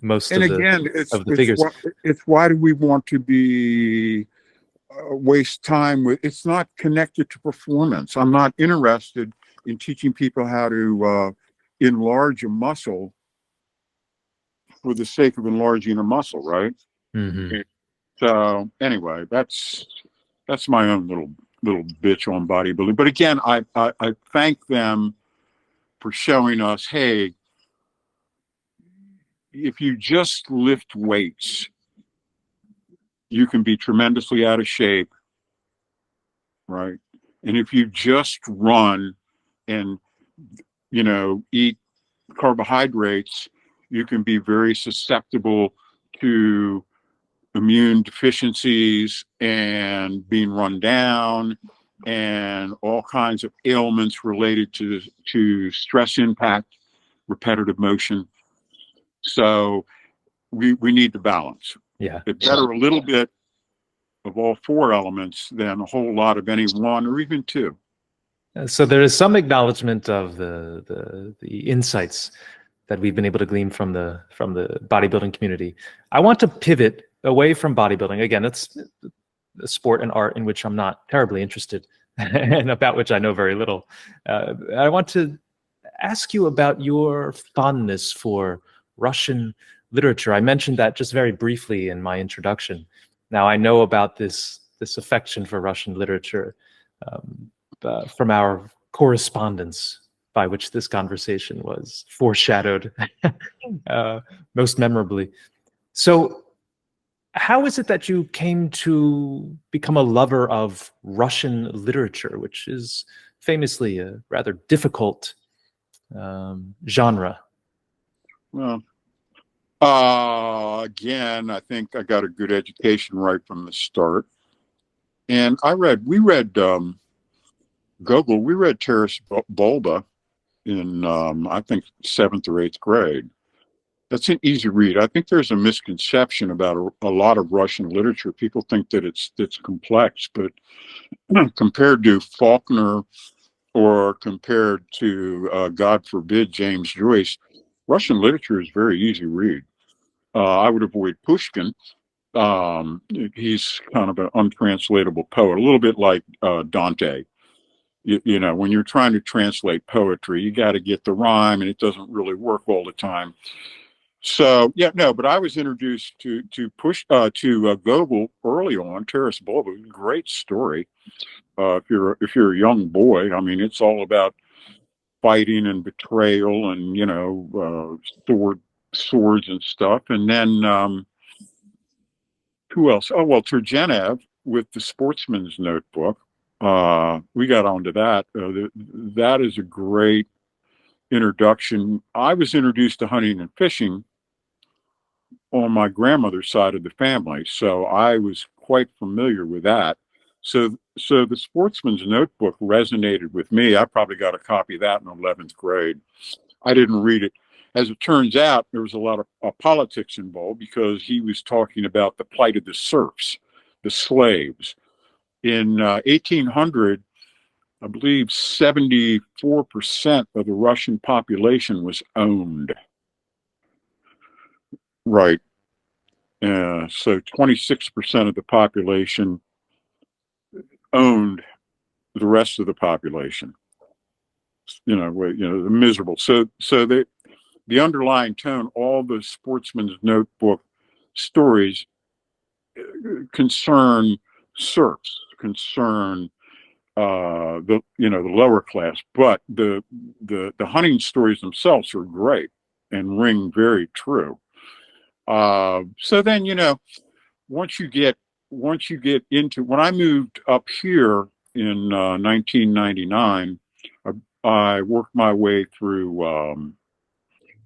most of the figures. It's why do we want to be waste time with? It's not connected to performance. I'm not interested in teaching people how to enlarge a muscle for the sake of enlarging a muscle, right? Mm-hmm. So anyway, that's my own little bitch on bodybuilding. But again, I thank them for showing us, hey, if you just lift weights, you can be tremendously out of shape, right? And if you just run and, eat carbohydrates, you can be very susceptible to immune deficiencies and being run down and all kinds of ailments related to stress impact, repetitive motion. So we need the balance. Yeah. It's better a little bit of all four elements than a whole lot of any one or even two. So there is some acknowledgement of the insights that we've been able to glean from the bodybuilding community. I want to pivot away from bodybuilding. Again, it's a sport and art in which I'm not terribly interested and about which I know very little. I want to ask you about your fondness for Russian literature. I mentioned that just very briefly in my introduction. Now I know about this affection for Russian literature from our correspondence, by which this conversation was foreshadowed most memorably. So how is it that you came to become a lover of Russian literature, which is famously a rather difficult genre? Well, again, I think I got a good education right from the start. And we read Gogol, we read Taras Bulba in, I think, 7th or 8th grade. That's an easy read. I think there's a misconception about a lot of Russian literature. People think that it's complex, but compared to Faulkner or compared to, God forbid, James Joyce, Russian literature is very easy to read. I would avoid Pushkin. He's kind of an untranslatable poet, a little bit like Dante. You know, when you're trying to translate poetry, you got to get the rhyme, and it doesn't really work all the time. So yeah, no, but I was introduced to Gogol early on. Taras Bulba, great story. If you're a young boy, I mean, it's all about fighting and betrayal, and swords and stuff. And then who else? Oh well, Turgenev with the Sportsman's Notebook. We got onto that. That is a great introduction. I was introduced to hunting and fishing on my grandmother's side of the family, so I was quite familiar with that. So the Sportsman's Notebook resonated with me. I probably got a copy of that in 11th grade. I didn't read it. As it turns out, there was a lot of politics involved, because he was talking about the plight of the serfs, the slaves. In 1800, I believe 74% of the Russian population was owned. Right. So 26% of the population owned the rest of the population. The miserable. So the underlying tone, all the Sportsman's Notebook stories concern serfs, concern the lower class, but the hunting stories themselves are great and ring very true. So then, once you get into, when I moved up here in 1999, I worked my way through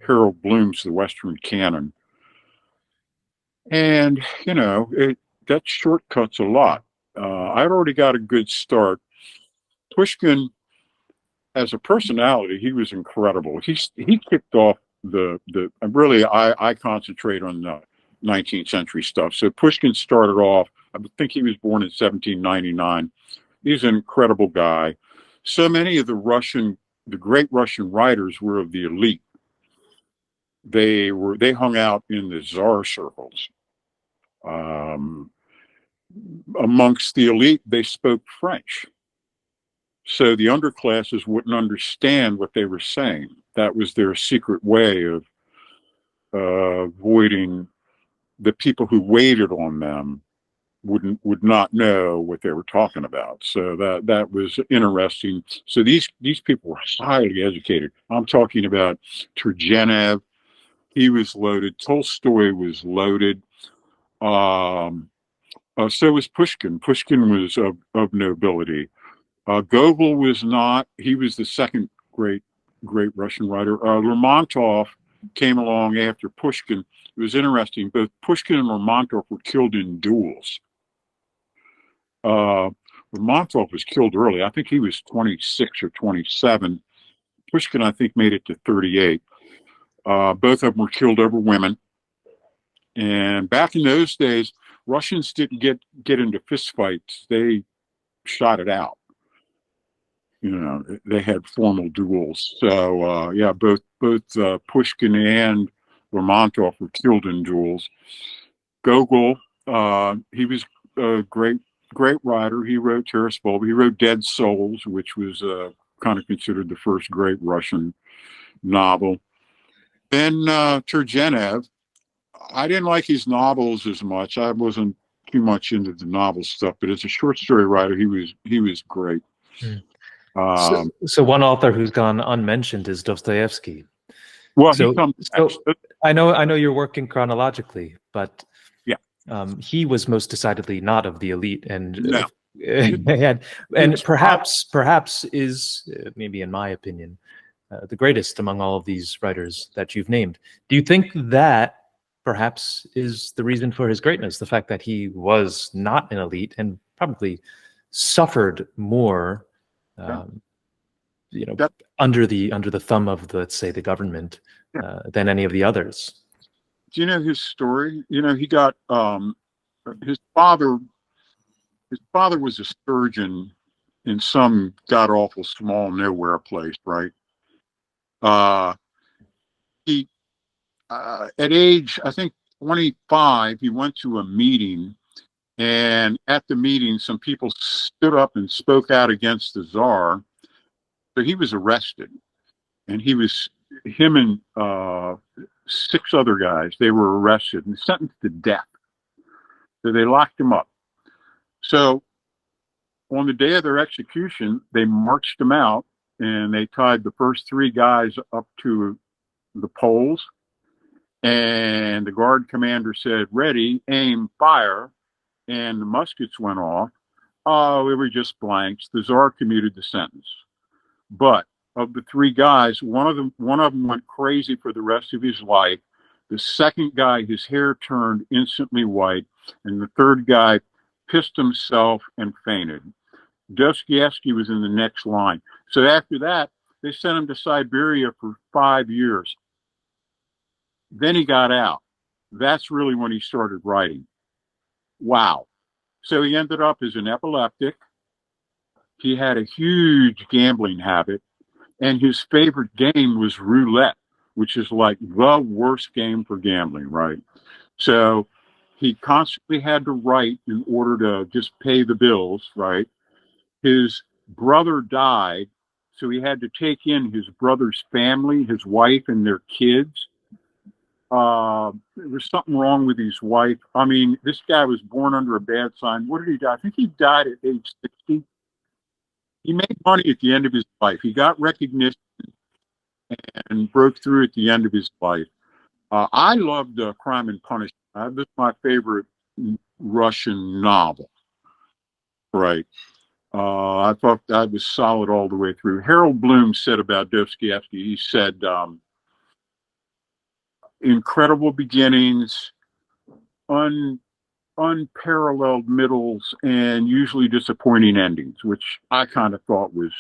Harold Bloom's The Western Canon, and that shortcuts a lot. I'd already got a good start. Pushkin, as a personality, he was incredible. He kicked off the really, I concentrate on the 19th century stuff. So Pushkin started off, I think he was born in 1799. He's an incredible guy. So many of the great Russian writers were of the elite. They hung out in the czar circles. Amongst the elite, they spoke French. So the underclasses wouldn't understand what they were saying. That was their secret way of avoiding the people who waited on them would not know what they were talking about. So that was interesting. So these people were highly educated. I'm talking about Turgenev. He was loaded. Tolstoy was loaded. So was Pushkin. Pushkin was of nobility. Gogol was not. He was the second great Russian writer. Lermontov came along after Pushkin. It was interesting. Both Pushkin and Lermontov were killed in duels. Lermontov was killed early. I think he was 26 or 27. Pushkin, I think, made it to 38. Both of them were killed over women. And back in those days, Russians didn't get into fistfights. They shot it out. They had formal duels. So both Pushkin and Lermontov were killed in duels. Gogol, he was a great writer. He wrote Taras Bulba. He wrote Dead Souls, which was kind of considered the first great Russian novel. Then Turgenev. I didn't like his novels as much. I wasn't too much into the novel stuff, but as a short story writer, he was great. So one author who's gone unmentioned is Dostoyevsky. Well, so I know you're working chronologically, but yeah, he was most decidedly not of the elite, and no. Perhaps is, maybe in my opinion, the greatest among all of these writers that you've named. Do you think that perhaps is the reason for his greatness, the fact that he was not an elite and probably suffered more, under the thumb of, let's say, the government than any of the others? Do you know his story? He got his father was a surgeon in some god awful small nowhere place, right? He at age, I think 25, he went to a meeting, and at the meeting, some people stood up and spoke out against the Tsar. So he was arrested, and him and 6 other guys, they were arrested and sentenced to death. So they locked him up. So on the day of their execution, they marched them out, and they tied the first 3 guys up to the poles. And the guard commander said, "Ready, aim, fire." And the muskets went off. Oh, they were just blanks. The Tsar commuted the sentence. But of the 3 guys, one of them went crazy for the rest of his life. The second guy, his hair turned instantly white. And the third guy pissed himself and fainted. Dostoyevsky was in the next line. So after that, they sent him to Siberia for 5 years. Then he got out. That's really when he started writing. Wow. So he ended up as an epileptic. He had a huge gambling habit, and his favorite game was roulette, which is like the worst game for gambling, right? So he constantly had to write in order to just pay the bills, right? His brother died, so he had to take in his brother's family, his wife and their kids. There was something wrong with his wife. I mean, this guy was born under a bad sign. What did he die? I think he died at age 60. He made money at the end of his life. He got recognition and broke through at the end of his life. I loved Crime and Punishment. This is my favorite Russian novel. Right. I thought that was solid all the way through. Harold Bloom said about Dostoevsky, he said, incredible beginnings, unparalleled middles, and usually disappointing endings, which I kind of thought was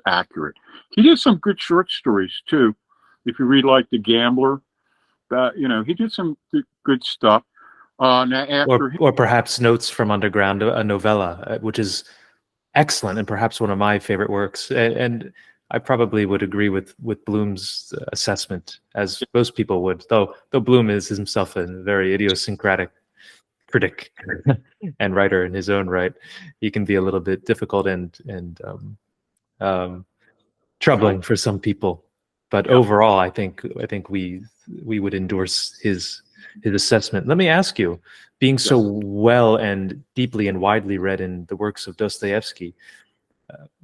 accurate. He did some good short stories too. If you read like The Gambler, he did some good stuff. Now after or perhaps Notes from Underground, a novella, which is excellent and perhaps one of my favorite works. And I probably would agree with Bloom's assessment, as most people would, though Bloom is himself a very idiosyncratic critic and writer in his own right. He can be a little bit difficult and troubling for some people. But overall, I think we would endorse his assessment. Let me ask you, being so well and deeply and widely read in the works of Dostoevsky,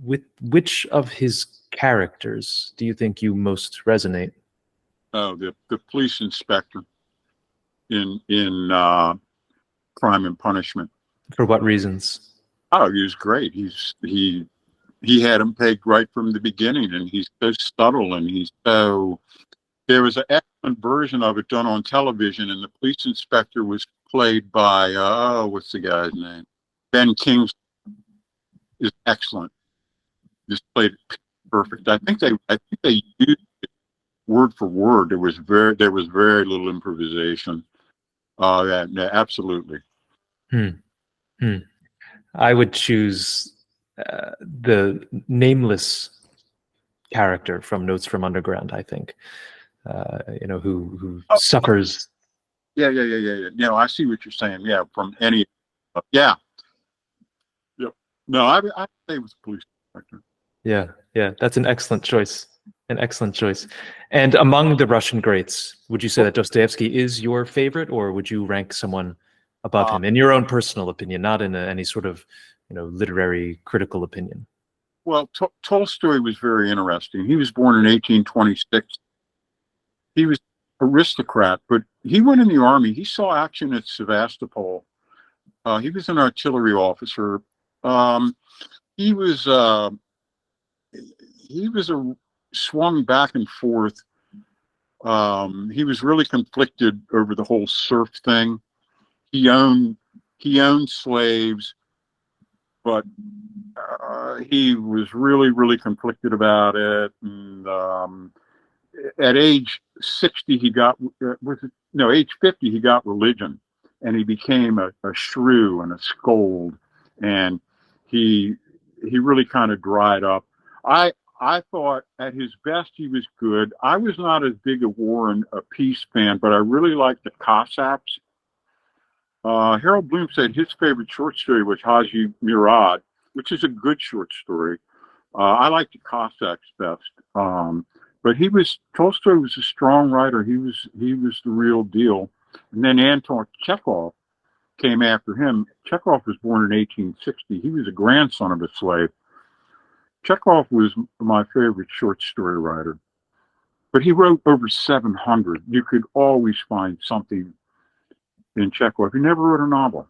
with which of his characters do you think you most resonate? Oh, the police inspector in Crime and Punishment. For what reasons? Oh, he was great. He had him pegged right from the beginning, and he's so subtle, and there was an excellent version of it done on television, and the police inspector was played by what's the guy's name? Ben Kingsley. Is excellent. Just played it perfect. I think they used it word for word. There was very little improvisation. Yeah, absolutely. I would choose the nameless character from Notes from Underground. I think, who suffers. Yeah. No, I see what you're saying. Yeah, from any. Yeah. No, I say it was police inspector. Yeah, that's an excellent choice. An excellent choice. And among the Russian greats, would you say that Dostoevsky is your favorite, or would you rank someone above him, in your own personal opinion, not in any sort of literary critical opinion? Well, Tolstoy was very interesting. He was born in 1826. He was an aristocrat, but he went in the army. He saw action at Sevastopol. He was an artillery officer. He was swung back and forth. He was really conflicted over the whole serf thing. He owned slaves, but he was really conflicted about it. And at age 60, age 50, he got religion, and he became a shrew and a scold, and he really kind of dried up. I thought at his best he was good. I was not as big a War and a Peace fan, but I really liked the Cossacks. Harold Bloom said his favorite short story was Haji Murad, which is a good short story. I like the Cossacks best. But Tolstoy was a strong writer. He was the real deal. And then Anton Chekhov came after him. Chekhov was born in 1860. He was a grandson of a slave. Chekhov was my favorite short story writer. But he wrote over 700. You could always find something in Chekhov. He never wrote a novel.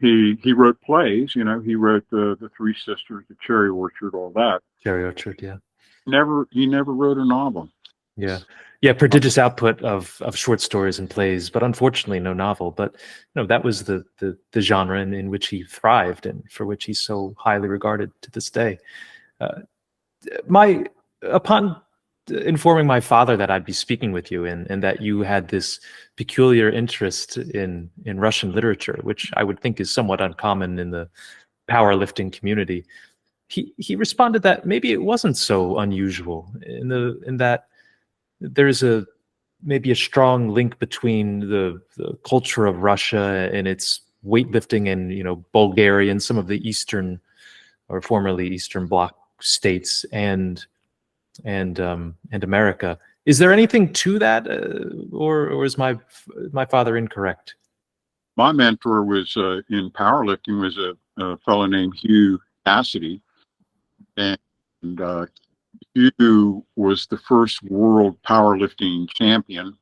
He wrote plays, He wrote the Three Sisters, the Cherry Orchard, all that. Cherry Orchard, yeah. He never wrote a novel. Yeah, prodigious output of short stories and plays, but unfortunately no novel. But that was the genre in which he thrived and for which he's so highly regarded to this day. Upon informing my father that I'd be speaking with you and that you had this peculiar interest in Russian literature, which I would think is somewhat uncommon in the powerlifting community, he responded that maybe it wasn't so unusual in that there's maybe a strong link between the culture of Russia and its weightlifting and Bulgaria and some of the Eastern or formerly Eastern Bloc states and America. Is there anything to that, or is my father incorrect? My mentor was in powerlifting was a fellow named Hugh Cassidy, and Hugh was the first world powerlifting champion,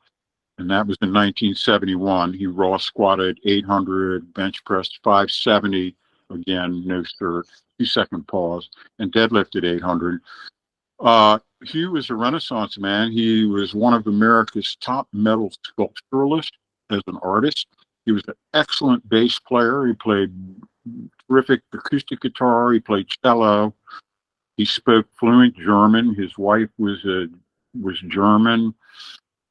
and that was in 1971. He raw squatted 800, bench pressed 570, again no cert, 2-second pause, and deadlifted 800. Hugh was a Renaissance man. He was one of America's top metal sculpturalists as an artist. He was an excellent bass player. He played terrific acoustic guitar. He played cello. He spoke fluent German. His wife was German.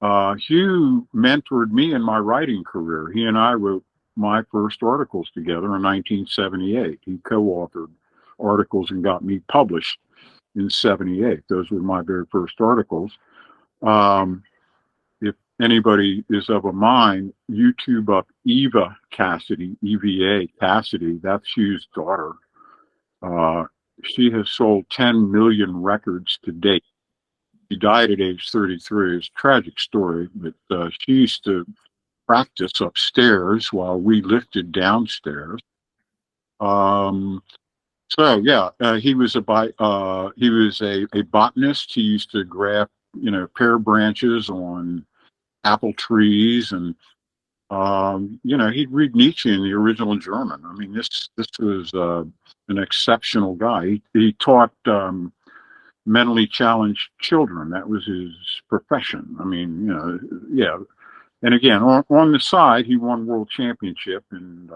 Hugh mentored me in my writing career. He and I wrote my first articles together in 1978. He co-authored articles and got me published in 78. Those were my very first articles. If anybody is of a mind, YouTube up Eva Cassidy, EVA Cassidy, that's Hugh's daughter. She has sold 10 million records to date. She died at age 33. It's a tragic story, but she used to practice upstairs while we lifted downstairs. So yeah, he was a botanist. He used to graft, pear branches on apple trees, and he'd read Nietzsche in the original German. I mean, this was an exceptional guy. He taught mentally challenged children. That was his profession. I mean, yeah. And again, on the side, he won world championship and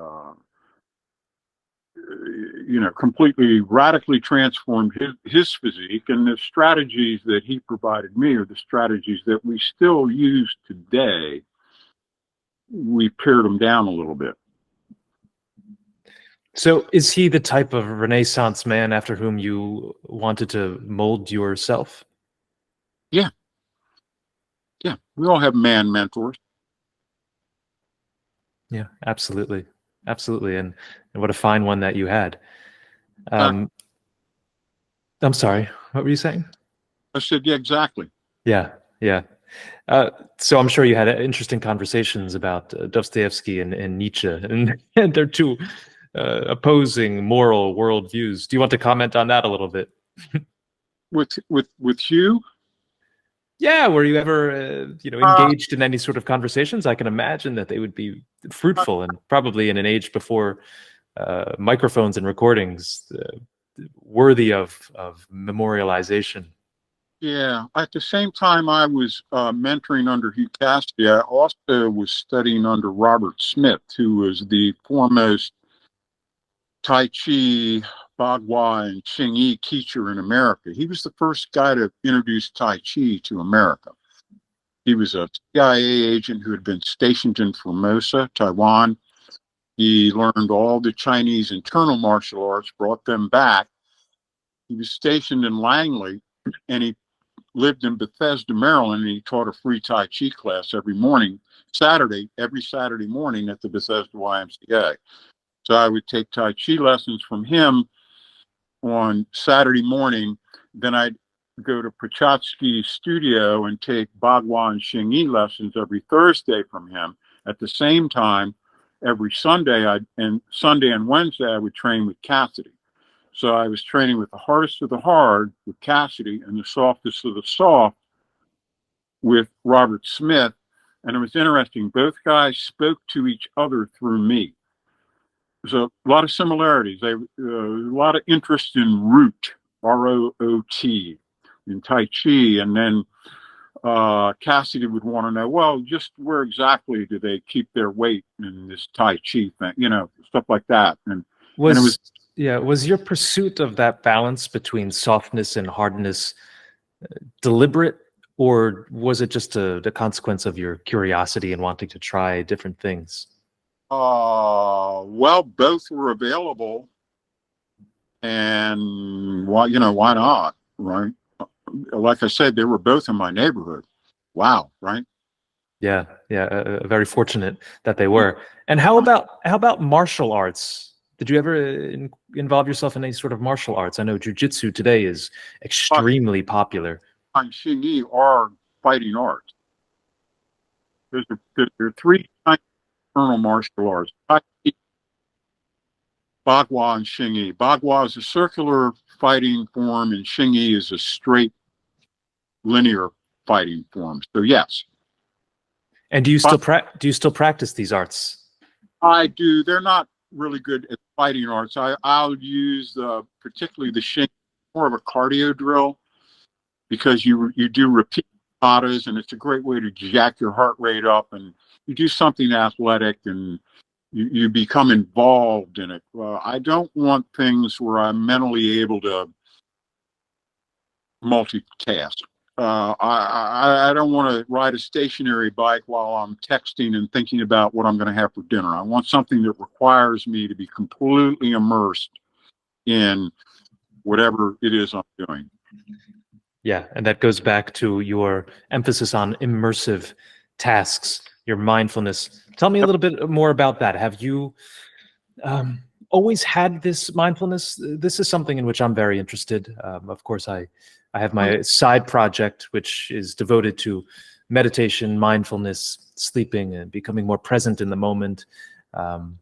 completely radically transformed his physique, and the strategies that he provided me are the strategies that we still use today. We pared them down a little bit. So is he the type of Renaissance man after whom you wanted to mold yourself? Yeah. Yeah. We all have man mentors. Yeah, absolutely. Absolutely. And what a fine one that you had. I'm sorry, what were you saying? I said, yeah, exactly. Yeah. So I'm sure you had interesting conversations about Dostoyevsky and Nietzsche, and they're two opposing moral worldviews. Do you want to comment on that a little bit? With Hugh? Yeah, were you ever engaged in any sort of conversations? I can imagine that they would be fruitful, and probably in an age before microphones and recordings, worthy of memorialization. Yeah. At the same time I was mentoring under Hugh Cassidy, I also was studying under Robert Smith, who was the foremost Tai Chi, Bagua, and Xing Yi teacher in America. He was the first guy to introduce Tai Chi to America. He was a CIA agent who had been stationed in Formosa, Taiwan. He learned all the Chinese internal martial arts, brought them back. He was stationed in Langley and he lived in Bethesda, Maryland, and he taught a free Tai Chi class every Saturday morning at the Bethesda YMCA. So I would take Tai Chi lessons from him on Saturday morning. Then I'd go to Prochatsky's studio and take Bagua and Xingyi lessons every Thursday from him. At the same time, every Sunday, Sunday and Wednesday, I would train with Cassidy. So I was training with the hardest of the hard with Cassidy and the softest of the soft with Robert Smith. And it was interesting. Both guys spoke to each other through me. There's a lot of similarities. A lot of interest in root, R-O-O-T, in Tai Chi. And then Cassidy would want to know, well, just where exactly do they keep their weight in this Tai Chi thing? You know, stuff like that. And it was... Yeah, was your pursuit of that balance between softness and hardness deliberate, or was it just the consequence of your curiosity and wanting to try different things? Well, both were available, and why not, right? Like I said, they were both in my neighborhood. Wow, right? Yeah, very fortunate that they were. And how about martial arts? Did you ever involve yourself in any sort of martial arts? I know jiu-jitsu today is extremely popular. And Xingyi are fighting arts. There are three kinds of internal martial arts: Bagua and Xingyi. Bagua is a circular fighting form, and Xingyi is a straight, linear fighting form. So yes. And do you still practice these arts? I do. They're not really good at fighting arts. I'll use particularly the Xingyi, more of a cardio drill, because you do repeat katas, and it's a great way to jack your heart rate up, and you do something athletic, and you become involved in it. I don't want things where I'm mentally able to multitask. I don't want to ride a stationary bike while I'm texting and thinking about what I'm going to have for dinner. I want something that requires me to be completely immersed in whatever it is I'm doing. Yeah, and that goes back to your emphasis on immersive tasks, your mindfulness. Tell me a little bit more about that. Have you always had this mindfulness? This is something in which I'm very interested. Of course, I have my side project, which is devoted to meditation, mindfulness, sleeping, and becoming more present in the moment, to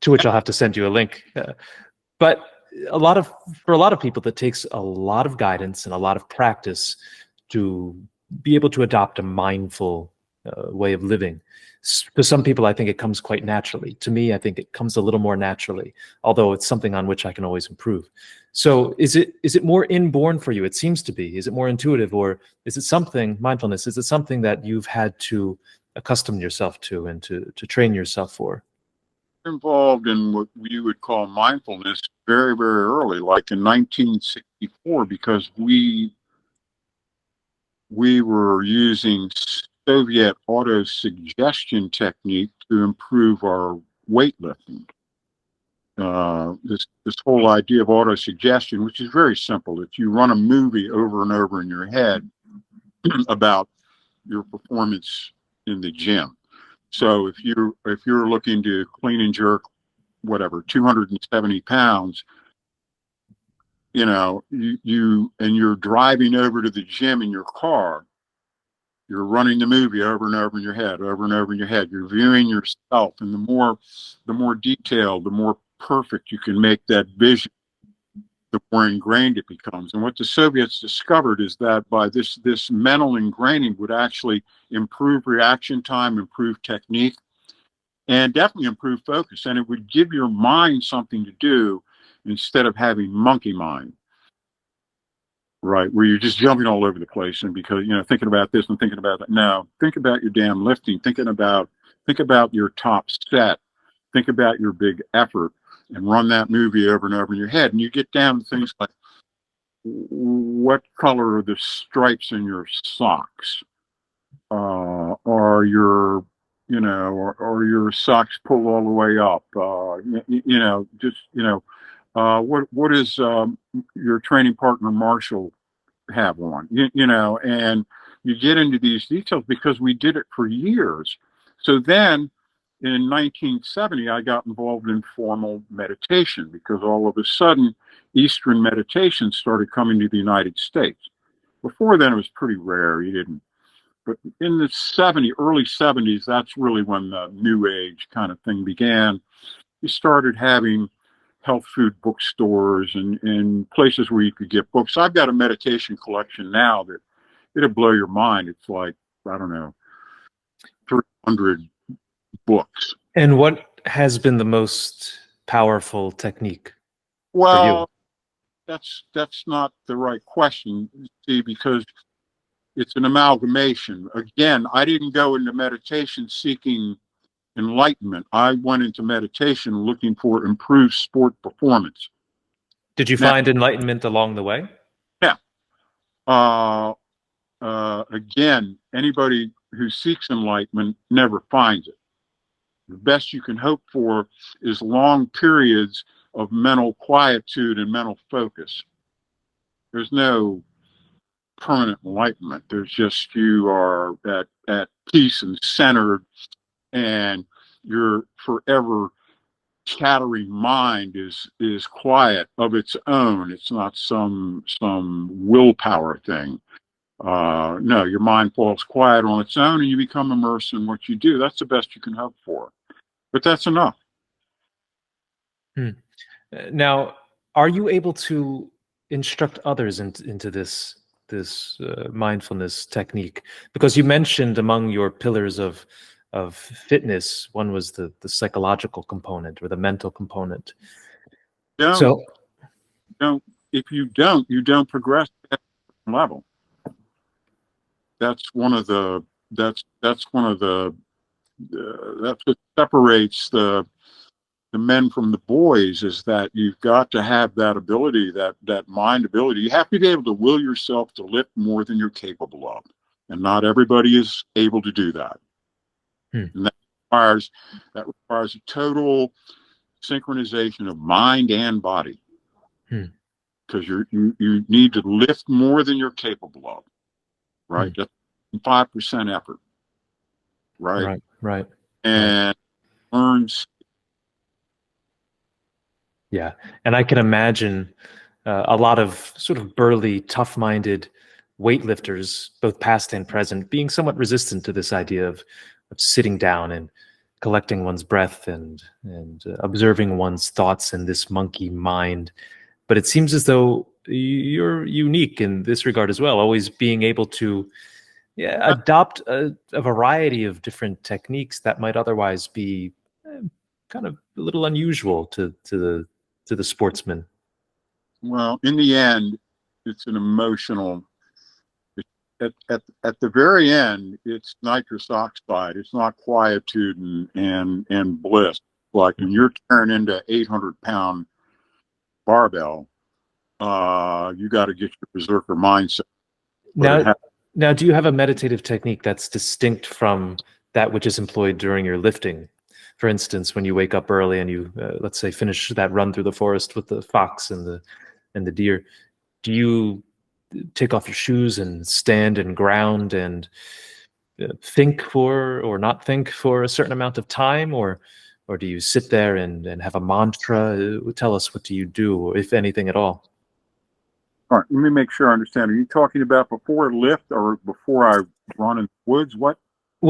which I'll have to send you a link. But for a lot of people, that takes a lot of guidance and a lot of practice to be able to adopt a mindful way of living. For some people, I think it comes quite naturally. To me, I think it comes a little more naturally, although it's something on which I can always improve. So is it more inborn for you? It seems to be. Is it more intuitive, or is it something, mindfulness, is it something that you've had to accustom yourself to and to train yourself for? Involved in what you would call mindfulness very, very early, like in 1964, because we were using Soviet auto-suggestion technique to improve our weightlifting. This whole idea of auto-suggestion, which is very simple, if you run a movie over and over in your head about your performance in the gym. So if you're looking to clean and jerk, whatever, 270 pounds, you're driving over to the gym in your car, you're running the movie over and over in your head, over and over in your head. You're viewing yourself, and the more detailed, the more perfect you can make that vision, the more ingrained it becomes. And what the Soviets discovered is that by this mental ingraining would actually improve reaction time, improve technique, and definitely improve focus. And it would give your mind something to do instead of having monkey mind. Right, where you're just jumping all over the place, and because thinking about this and thinking about that. No, think about your damn lifting. Think about your top set. Think about your big effort, and run that movie over and over in your head. And you get down to things like, what color are the stripes in your socks? Or your your socks pulled all the way up? What is your training partner Marshall have one, you know, and you get into these details because we did it for years. So then in 1970, I got involved in formal meditation because all of a sudden Eastern meditation started coming to the United States. Before then, it was pretty rare. You didn't. But in the early 70s, that's really when the New Age kind of thing began. You started having health food bookstores and places where you could get books. I've got a meditation collection now that it'll blow your mind. It's like, I don't know, 300 books. And what has been the most powerful technique for you? Well, that's not the right question, see, because it's an amalgamation. Again, I didn't go into meditation seeking enlightenment. I went into meditation looking for improved sport performance. Did you find enlightenment along the way? Yeah. Again, anybody who seeks enlightenment never finds it. The best you can hope for is long periods of mental quietude and mental focus. There's no permanent enlightenment. There's just you are at peace and centered, and your forever chattering mind is quiet of its own. It's not some willpower thing. No, your mind falls quiet on its own, and you become immersed in what you do. That's the best you can hope for, but that's enough. Now, are you able to instruct others into this mindfulness technique? Because you mentioned among your pillars of fitness, one was the psychological component or the mental component. So, if you don't progress to that level. That's one of the that's what separates the men from the boys, is that you've got to have that ability, that mind ability. You have to be able to will yourself to lift more than you're capable of, and not everybody is able to do that. And that requires a total synchronization of mind and body, because you need to lift more than you're capable of, right? Just 5% effort, right? And earns. Yeah, and I can imagine a lot of sort of burly, tough-minded weightlifters, both past and present, being somewhat resistant to this idea of sitting down and collecting one's breath and observing one's thoughts in this monkey mind. But it seems as though you're unique in this regard as well, always being able to adopt a variety of different techniques that might otherwise be kind of a little unusual to the sportsman. Well, in the end, it's an emotional. At the very end, it's nitrous oxide. It's not quietude and bliss. Like when you're tearing into 800-pound barbell, you got to get your berserker mindset. Now, do you have a meditative technique that's distinct from that which is employed during your lifting? For instance, when you wake up early and you, let's say, finish that run through the forest with the fox and the deer, do you take off your shoes and stand and ground and think for or not think for a certain amount of time, or do you sit there and have a mantra? Tell us, what do you do, if anything at all? All right, let me make sure I understand. Are you talking about before a lift or before I run in the woods? What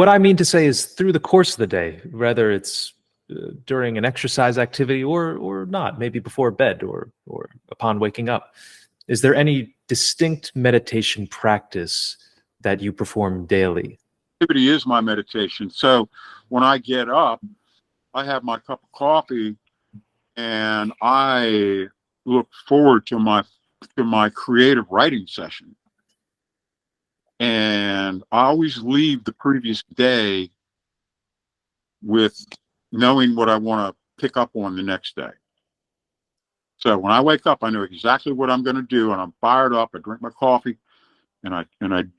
I mean to say is through the course of the day, whether it's during an exercise activity or not, maybe before bed or upon waking up. Is there any distinct meditation practice that you perform daily? Activity is my meditation. So when I get up, I have my cup of coffee and I look forward to my creative writing session. And I always leave the previous day with knowing what I want to pick up on the next day. So when I wake up, I know exactly what I'm going to do, and I'm fired up. I drink my coffee, and I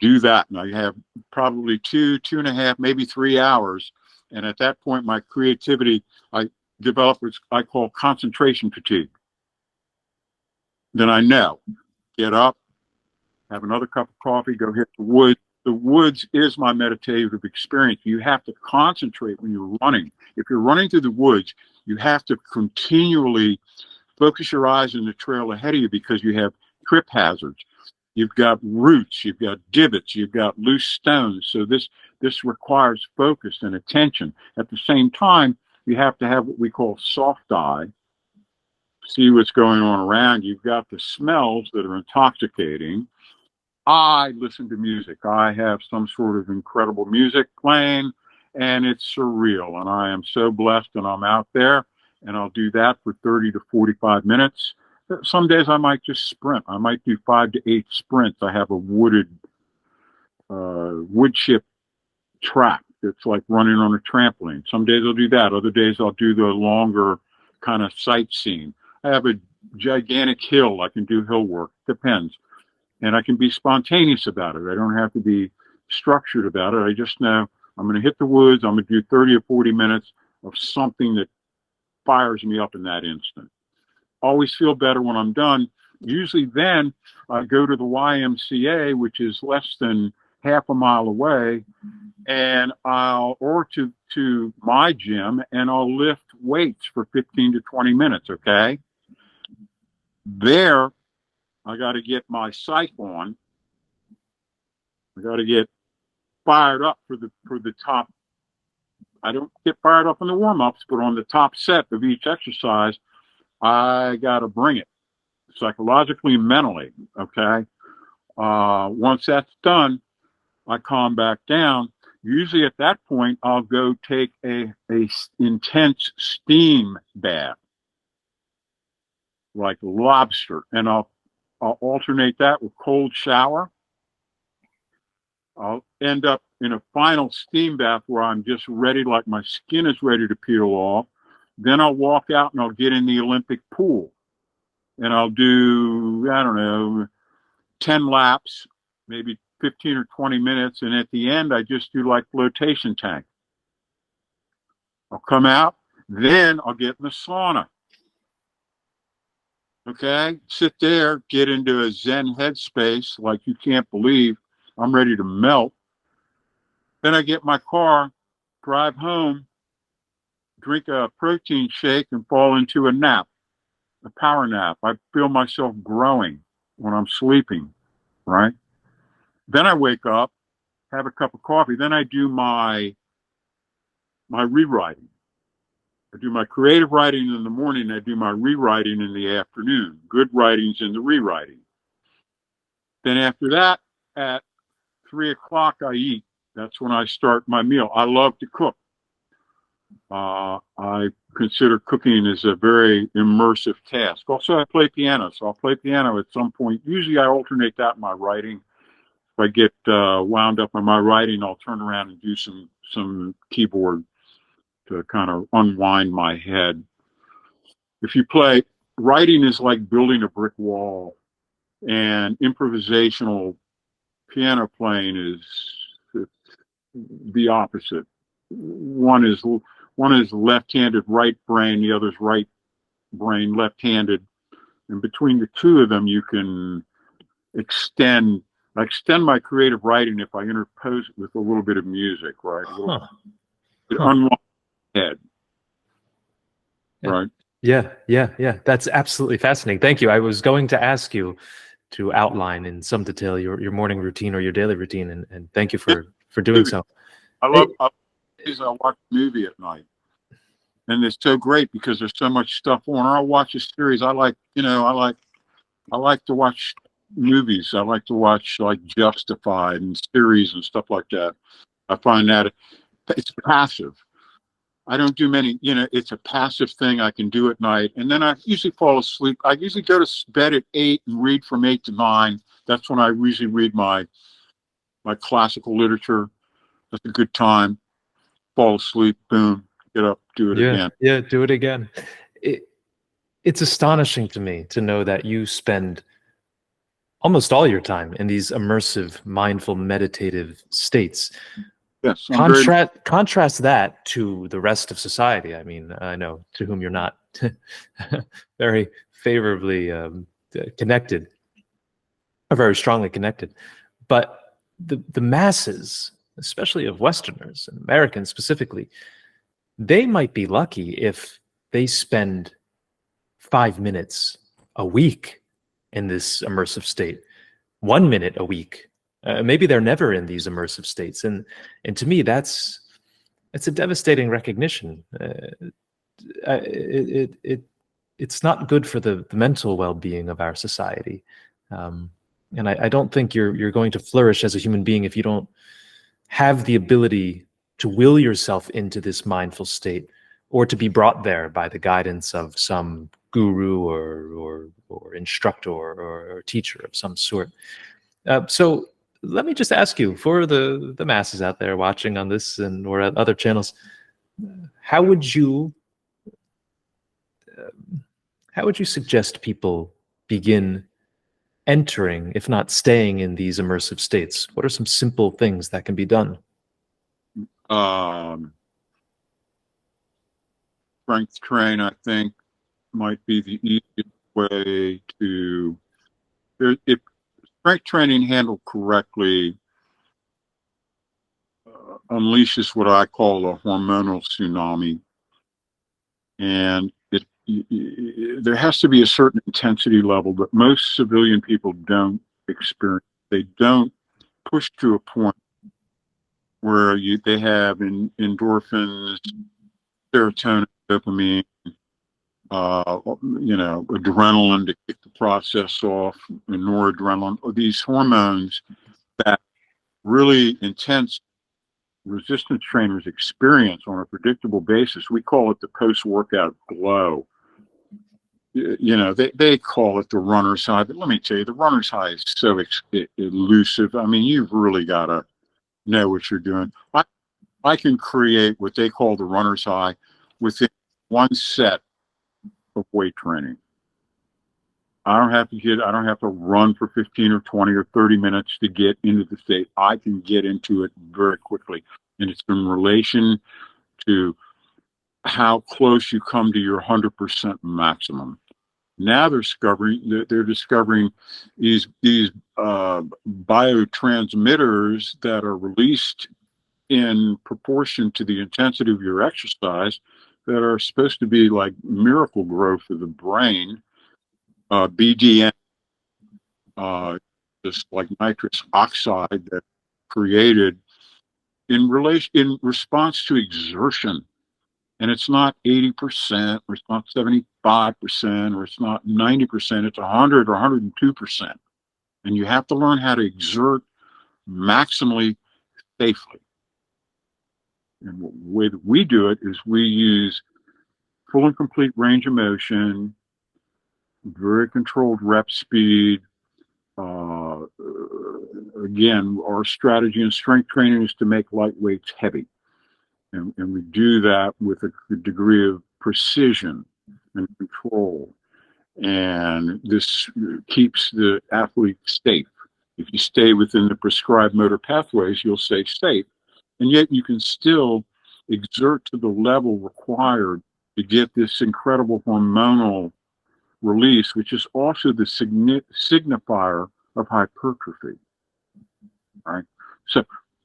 do that, and I have probably 2.5, maybe 3 hours. And at that point, my creativity, I develop what I call concentration fatigue. Then I know, get up, have another cup of coffee, go hit the woods. The woods is my meditative experience. You have to concentrate when you're running. If you're running through the woods, you have to continually focus your eyes on the trail ahead of you because you have trip hazards. You've got roots, you've got divots, you've got loose stones. So this requires focus and attention. At the same time, you have to have what we call soft eye. See what's going on around. You've got the smells that are intoxicating. I listen to music. I have some sort of incredible music playing, and it's surreal. And I am so blessed, and I'm out there, and I'll do that for 30 to 45 minutes. Some days I might just sprint. I might do 5 to 8 sprints. I have a wood chip track. It's like running on a trampoline. Some days I'll do that. Other days I'll do the longer kind of sightseeing. I have a gigantic hill. I can do hill work. Depends. And I can be spontaneous about it. I don't have to be structured about it. I just know I'm going to hit the woods. I'm going to do 30 or 40 minutes of something that fires me up in that instant. Always feel better when I'm done. Usually then I go to the YMCA, which is less than half a mile away, and or to my gym, and I'll lift weights for 15 to 20 minutes, okay? There, I got to get my psych on. I got to get fired up for the top. I don't get fired up in the warm-ups, but on the top set of each exercise, I got to bring it psychologically and mentally, okay? Once that's done, I calm back down. Usually at that point, I'll go take a intense steam bath, like lobster, and I'll alternate that with cold shower. I'll end up in a final steam bath where I'm just ready, like my skin is ready to peel off. Then I'll walk out and I'll get in the Olympic pool. And I'll do, I don't know, 10 laps, maybe 15 or 20 minutes. And at the end, I just do like flotation tank. I'll come out, then I'll get in the sauna. Okay, sit there, get into a Zen headspace like you can't believe. I'm ready to melt. Then I get my car, drive home, drink a protein shake, and fall into a nap, a power nap. I feel myself growing when I'm sleeping, right? Then I wake up, have a cup of coffee. Then I do my rewriting. I do my creative writing in the morning. I do my rewriting in the afternoon. Good writings in the rewriting. Then after that, at 3 o'clock, I eat. That's when I start my meal. I love to cook. I consider cooking as a very immersive task. Also, I play piano, so I'll play piano at some point. Usually I alternate that in my writing. If I get wound up in my writing, I'll turn around and do some keyboard to kind of unwind my head. If you play, writing is like building a brick wall, and improvisational piano playing is the opposite. One is left-handed right brain, the other's right brain left-handed, and between the two of them you can extend my creative writing if I interpose it with a little bit of music, right? It unwinds my head, right? Yeah. That's absolutely fascinating. Thank you. I was going to ask you to outline in some detail your morning routine or your daily routine, and thank you for doing so. I watch a movie at night, and it's so great because there's so much stuff on. I'll watch a series. I like to watch movies. I like to watch like Justified and series and stuff like that. I find that it's passive. I don't do many, it's a passive thing I can do at night. And then I usually fall asleep. I usually go to bed at 8 and read from 8 to 9. That's when I usually read my classical literature. That's a good time. Fall asleep, boom, get up, do it again. Yeah, do it again. It's astonishing to me to know that you spend almost all your time in these immersive, mindful, meditative states. Yes. Contrast that to the rest of society. I mean, I know to whom you're not very favorably connected. are very strongly connected. But the masses, especially of Westerners and Americans specifically, they might be lucky if they spend 5 minutes a week in this immersive state, 1 minute a week. Maybe they're never in these immersive states. And to me, it's a devastating recognition. It's not good for the mental well-being of our society. And I don't think you're going to flourish as a human being if you don't have the ability to will yourself into this mindful state, or to be brought there by the guidance of some guru or instructor or teacher of some sort. So let me just ask you, for the masses out there watching on this and or at other channels, how would you suggest people begin entering, if not staying, in these immersive states? What are some simple things that can be done? Strength train, I think, might be the easiest way to. If strength training handled correctly unleashes what I call a hormonal tsunami, and there has to be a certain intensity level that most civilian people don't experience. They don't push to a point where they have endorphins, serotonin, dopamine, adrenaline to kick the process off, and noradrenaline, these hormones that really intense resistance trainers experience on a predictable basis. We call it the post-workout glow. They call it the runner's high, but let me tell you, the runner's high is so elusive. I mean, you've really got to know what you're doing. I can create what they call the runner's high within one set of weight training. I don't have to run for 15 or 20 or 30 minutes to get into the state. I can get into it very quickly. And it's in relation to how close you come to your 100% maximum. Now they're discovering these biotransmitters that are released in proportion to the intensity of your exercise that are supposed to be like miracle growth of the brain. BDN, just like nitrous oxide that created in response to exertion. And it's not 80%, or it's not 75%, or it's not 90%, it's 100 or 102%. And you have to learn how to exert maximally safely. And the way that we do it is we use full and complete range of motion, very controlled rep speed. Again, our strategy in strength training is to make light weights heavy. And we do that with a degree of precision and control. And this keeps the athlete safe. If you stay within the prescribed motor pathways, you'll stay safe. And yet you can still exert to the level required to get this incredible hormonal release, which is also the signifier of hypertrophy. Right? So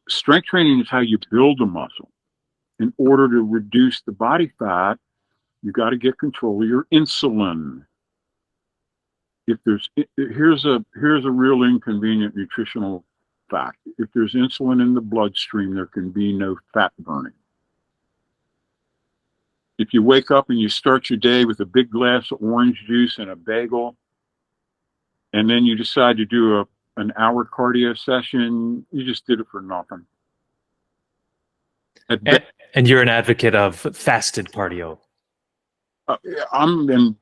strength training is how you build a muscle. In order to reduce the body fat, you got to get control of your insulin. Here's a real inconvenient nutritional fact. If there's insulin in the bloodstream, there can be no fat burning. If you wake up and you start your day with a big glass of orange juice and a bagel, and then you decide to do an hour cardio session, you just did it for nothing. And you're an advocate of fasted cardio. I'm an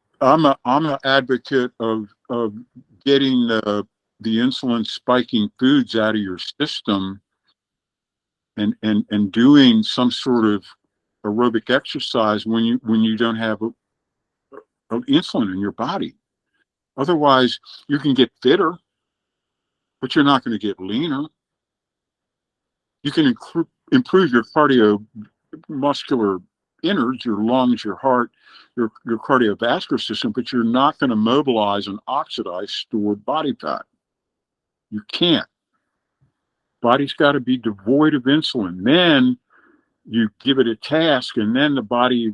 advocate of getting the insulin spiking foods out of your system and doing some sort of aerobic exercise when you don't have insulin in your body. Otherwise, you can get fitter, but you're not going to get leaner. You can improve your cardiovascular innards, your lungs, your heart, your cardiovascular system, but you're not going to mobilize and oxidize stored body fat. You can't. Body's got to be devoid of insulin. Then you give it a task, and then the body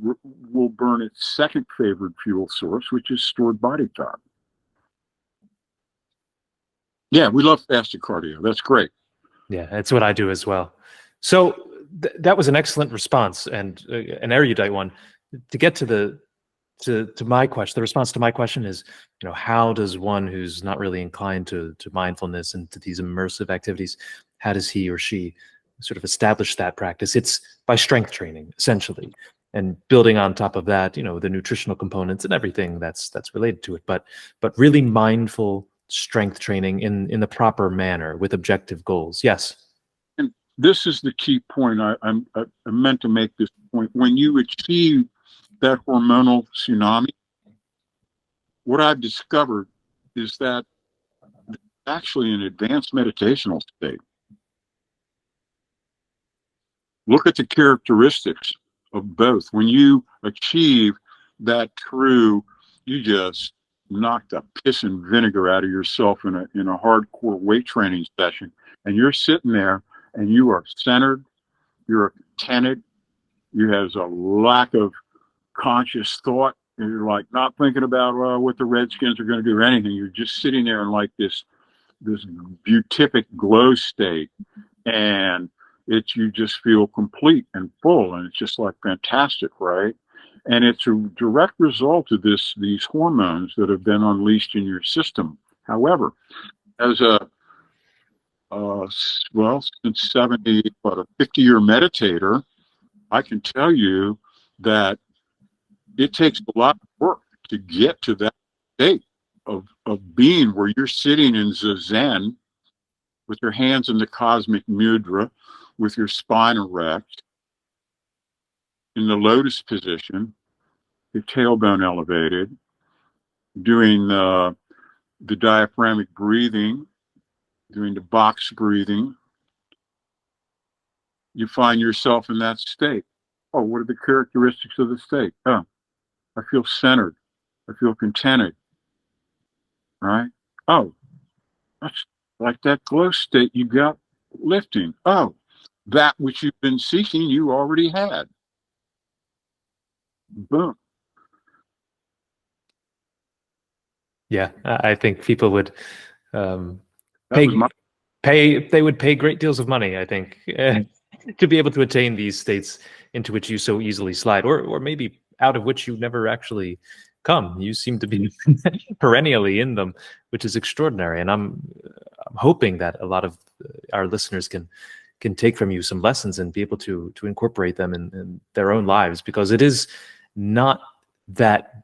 will burn its second favorite fuel source, which is stored body fat. Yeah, we love fasted cardio. That's great. Yeah, that's what I do as well. So that was an excellent response and an erudite one. To get to my question, the response to my question is, how does one who's not really inclined to mindfulness and to these immersive activities, how does he or she sort of establish that practice? It's by strength training, essentially, and building on top of that, the nutritional components and everything that's related to it. But really mindful strength training in the proper manner with objective goals. Yes. And this is the key point. I meant to make this point. When you achieve that hormonal tsunami, what I've discovered is that it's actually an advanced meditational state. Look at the characteristics of both. When you achieve that true, you just knock the piss and vinegar out of yourself in a hardcore weight training session, and you're sitting there and you are centered, you're contented, you have a lack of conscious thought, and you're like not thinking about what the Redskins are going to do or anything. You're just sitting there in like this beatific glow state, and you just feel complete and full, and it's just like fantastic, right? And it's a direct result of these hormones that have been unleashed in your system. However, as a since 50-year meditator, I can tell you that it takes a lot of work to get to that state of being where you're sitting in zazen with your hands in the cosmic mudra, with your spine erect, in the lotus position, your tailbone elevated, doing the diaphragmatic breathing, doing the box breathing. You find yourself in that state. Oh, what are the characteristics of the state? Oh, I feel centered. I feel contented. Right? Oh, that's like that glow state you got lifting. Oh, that which you've been seeking, you already had. Boom. Yeah, I think people would That was my they would pay great deals of money, I think, to be able to attain these states into which you so easily slide, or maybe out of which you never actually come. You seem to be perennially in them, which is extraordinary. And I'm hoping that a lot of our listeners can take from you some lessons and be able to incorporate them in their own lives, because it is not that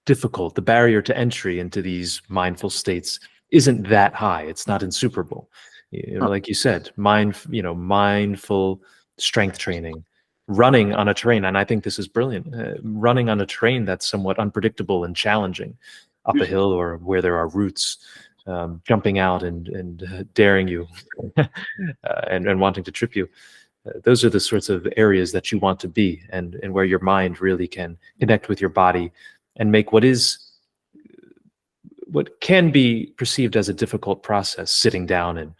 difficult. The barrier to entry into these mindful states isn't that high. It's not insuperable. Like you said, mindful strength training, running on a train. And I think this is brilliant. Running on a train that's somewhat unpredictable and challenging up a hill or where there are roots, jumping out and daring you and wanting to trip you. Those are the sorts of areas that you want to be, and where your mind really can connect with your body and make what can be perceived as a difficult process, sitting down and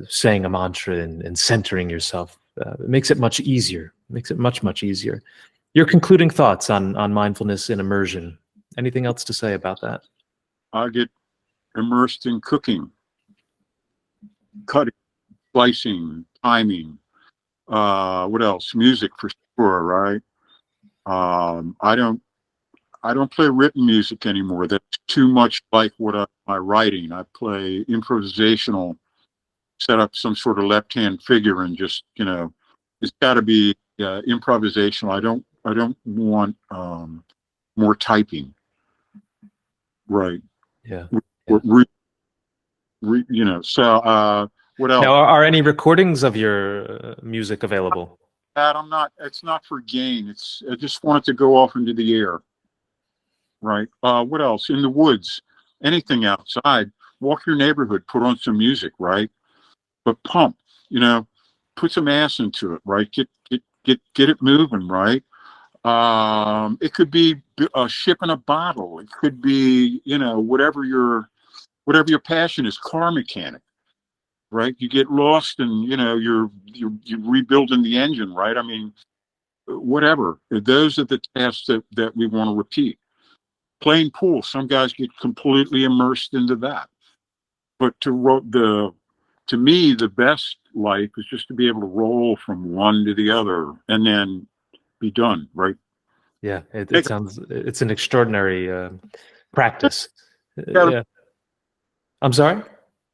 saying a mantra and centering yourself. It makes it much easier. Makes it much, much easier. Your concluding thoughts on mindfulness in immersion. Anything else to say about that? I get immersed in cooking, cutting, slicing, timing. What else? Music for sure, right? I don't play written music anymore. That's too much like my writing. I play improvisational, set up some sort of left-hand figure and just, it's got to be improvisational. I don't want more typing. Right. Yeah. So what else? Now, are any recordings of your music available? It's not for gain. I just want it to go off into the air. Right. What else? In the woods, anything outside, walk your neighborhood, put on some music, right? But pump, put some ass into it, right? Get it moving, right? It could be a ship in a bottle. It could be, whatever whatever your passion is, car mechanic, right? You get lost and, you know, you're rebuilding the engine, right? I mean, whatever. Those are the tasks that we want to repeat. Playing pool, some guys get completely immersed into that. But to me, the best life is just to be able to roll from one to the other and then be done, right? Yeah, it sounds, it's an extraordinary practice. Gotta, Yeah. I'm sorry?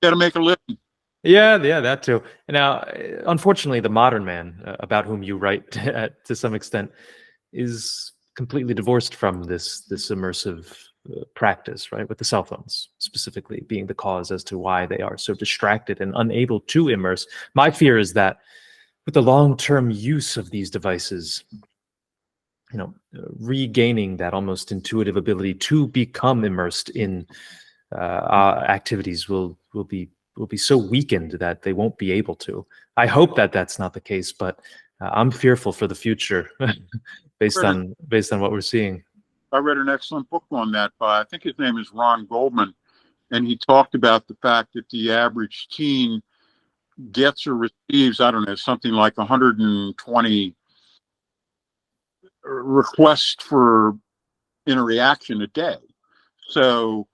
gotta make a living. Yeah, that too. Now, unfortunately, the modern man, about whom you write to some extent, is completely divorced from this immersive practice, right? With the cell phones specifically being the cause as to why they are so distracted and unable to immerse. My fear is that with the long-term use of these devices, you know, regaining that almost intuitive ability to become immersed in activities will be so weakened that they won't be able to. I hope that that's not the case, but I'm fearful for the future based on what we're seeing. I read an excellent book on that by, I think his name is Ron Goldman, and he talked about the fact that the average teen gets or receives, I don't know, something like 120 requests for interaction a day. So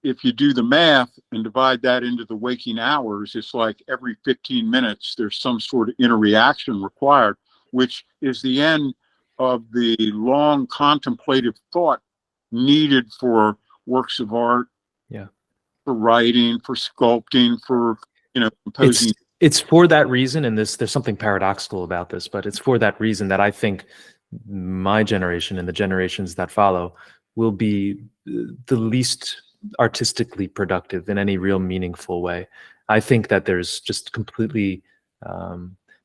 if you do the math and divide that into the waking hours, it's like every 15 minutes there's some sort of interaction required, which is the end of the long contemplative thought needed for works of art, Yeah, for writing, for sculpting, for, you know, composing. It's for that reason, and there's something paradoxical about this, but it's for that reason that I think my generation and the generations that follow will be the least artistically productive in any real meaningful way. I think that there's just completely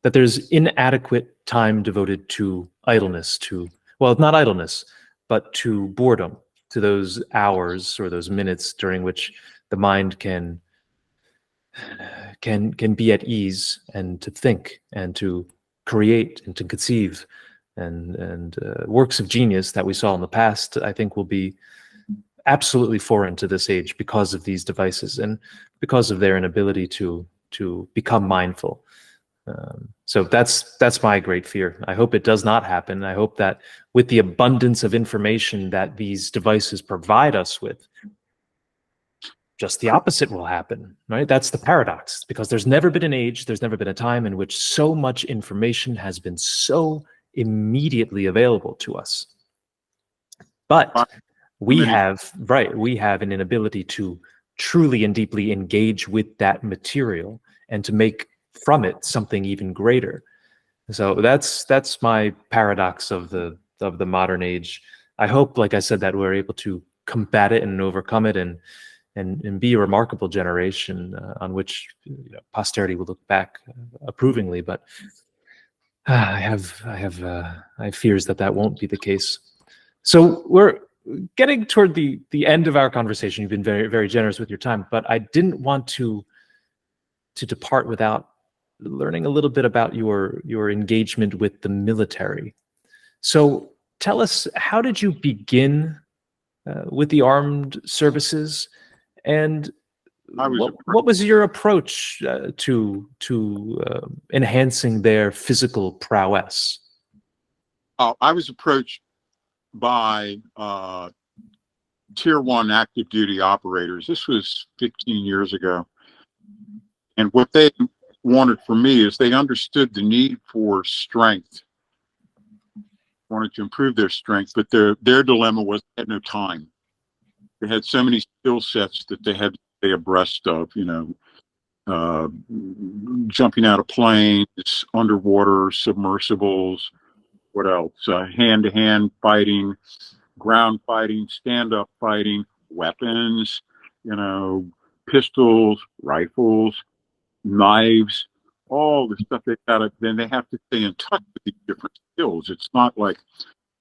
that there's inadequate time devoted to idleness, to, well, not idleness, but to boredom, to those hours or those minutes during which the mind can be at ease and to think and to create and to conceive, and works of genius that we saw in the past, I think will be absolutely foreign to this age because of these devices and because of their inability to become mindful. So that's my great fear. I hope it does not happen. I hope that with the abundance of information that these devices provide us with, just the opposite will happen, right? That's the paradox, because there's never been an age, there's never been a time in which so much information has been so immediately available to us. But we have an inability to truly and deeply engage with that material and to make from it something even greater. So that's my paradox of the modern age. I hope, like I said, that we're able to combat it and overcome it and be a remarkable generation on which, you know, posterity will look back approvingly. But I have fears that won't be the case. So we're getting toward the end of our conversation. You've been very, very generous with your time, but I didn't want to depart without learning a little bit about your engagement with the military. So tell us, how did you begin with the armed services, and what was your approach to enhancing their physical prowess? I was approached by tier 1 active duty operators. This was 15 years ago. And what they wanted from me is they understood the need for strength, wanted to improve their strength, but their dilemma was they had no time. They had so many skill sets that they had to stay abreast of, you know, jumping out of planes, underwater, submersibles, what else? Hand-to-hand fighting, ground fighting, stand-up fighting, weapons, you know, pistols, rifles, knives, all the stuff they got. Then they have to stay in touch with these different skills. It's not like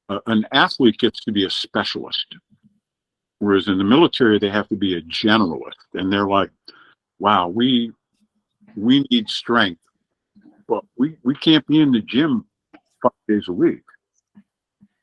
an athlete gets to be a specialist, whereas in the military they have to be a generalist. And they're like, wow, we need strength, but we can't be in the gym 5 days a week.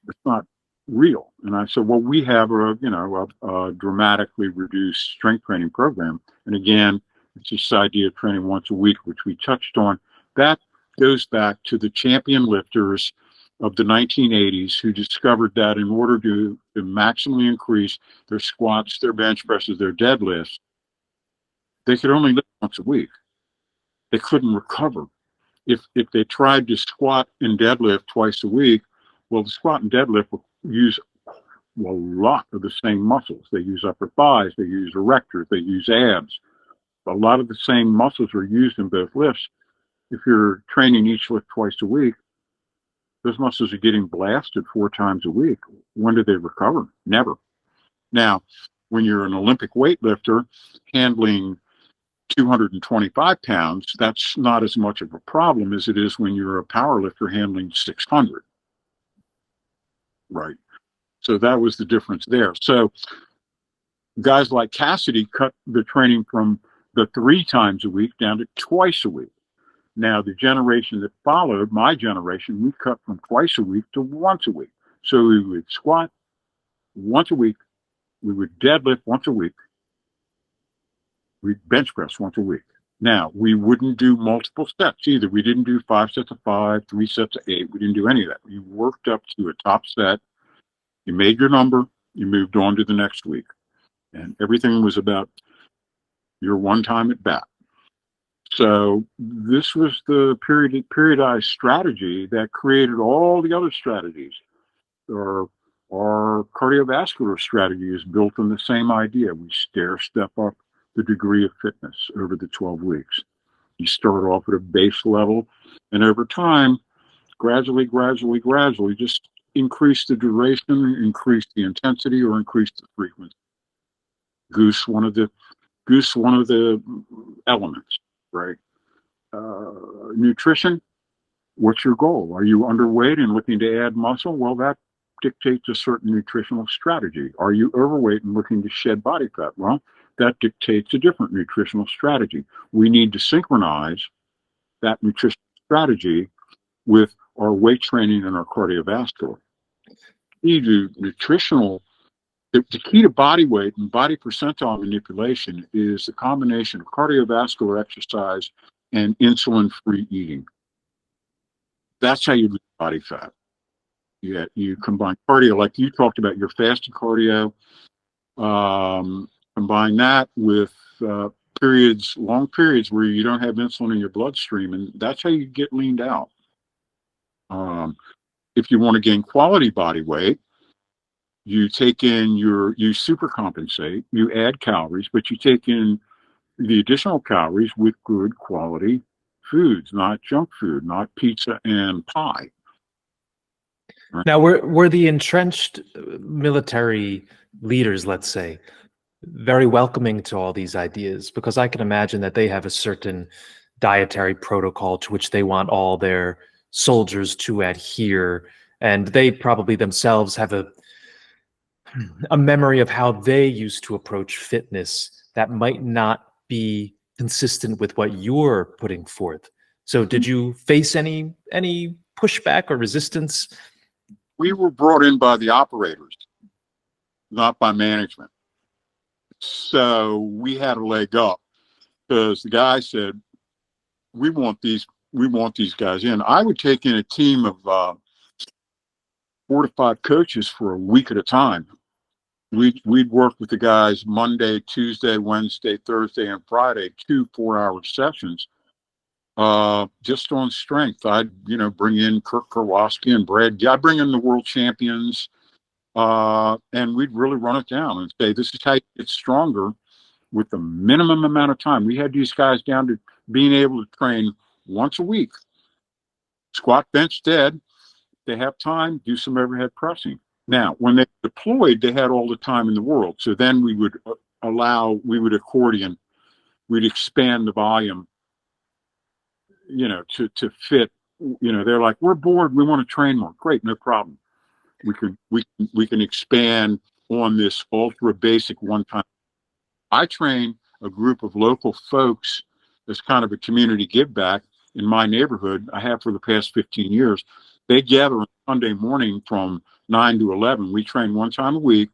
It's not, real. And I said, well, we have a dramatically reduced strength training program. And again, it's this idea of training once a week, which we touched on. That goes back to the champion lifters of the 1980s who discovered that in order to maximally increase their squats, their bench presses, their deadlifts, they could only lift once a week. They couldn't recover. If they tried to squat and deadlift twice a week, well, the squat and deadlift will use a lot of the same muscles. They use upper thighs, they use erectors, they use abs. A lot of the same muscles are used in both lifts. If you're training each lift twice a week, those muscles are getting blasted 4 times a week. When do they recover? Never. Now, when you're an Olympic weightlifter handling 225 pounds, that's not as much of a problem as it is when you're a power lifter handling 600. Right. So that was the difference there. So guys like Cassidy cut the training from the 3 times a week down to twice a week. Now, the generation that followed, my generation, we cut from twice a week to once a week. So we would squat once a week, we would deadlift once a week, we'd bench press once a week. Now, we wouldn't do multiple sets either. We didn't do 5 sets of 5, 3 sets of 8. We didn't do any of that. We worked up to a top set. You made your number, you moved on to the next week. And everything was about your one time at bat. So this was the periodized strategy that created all the other strategies. Our cardiovascular strategy is built on the same idea. We stair-step up the degree of fitness over the 12 weeks. You start off at a base level, and over time, gradually, just increase the duration, increase the intensity, or increase the frequency. Goose one of the elements, right? Nutrition, what's your goal? Are you underweight and looking to add muscle? Well, that dictates a certain nutritional strategy. Are you overweight and looking to shed body fat? Well, that dictates a different nutritional strategy. We need to synchronize that nutritional strategy with our weight training and our cardiovascular. The key to body weight and body percentile manipulation is the combination of cardiovascular exercise and insulin-free eating. That's how you lose body fat. You combine cardio, like you talked about your fasted cardio, combine that with long periods where you don't have insulin in your bloodstream, and that's how you get leaned out. If you want to gain quality body weight, you super compensate, you add calories, but you take in the additional calories with good quality foods, not junk food, not pizza and pie. Right? Now, were the entrenched military leaders, let's say, very welcoming to all these ideas? Because I can imagine that they have a certain dietary protocol to which they want all their soldiers to adhere, and they probably themselves have a memory of how they used to approach fitness that might not be consistent with what you're putting forth. So did you face any pushback or resistance? We were brought in by the operators, not by management. So we had a leg up because the guy said, we want these guys in. I would take in a team of 4 to 5 coaches for a week at a time. We'd work with the guys Monday, Tuesday, Wednesday, Thursday, and Friday, 2 4-hour sessions, just on strength. I'd bring in Kirk Karwoski and Brad. I'd bring in the world champions, and we'd really run it down and say, this is how you get stronger with the minimum amount of time. We had these guys down to being able to train once a week, squat, bench, dead. They have time, do some overhead pressing. Now, when they deployed, they had all the time in the world. So then we would accordion, we'd expand the volume, to fit. They're like, we're bored, we want to train more. Great, no problem. We can expand on this ultra basic one time. I train a group of local folks as kind of a community give back in my neighborhood, I have for the past 15 years, they gather on Sunday morning from 9 to 11. We train one time a week,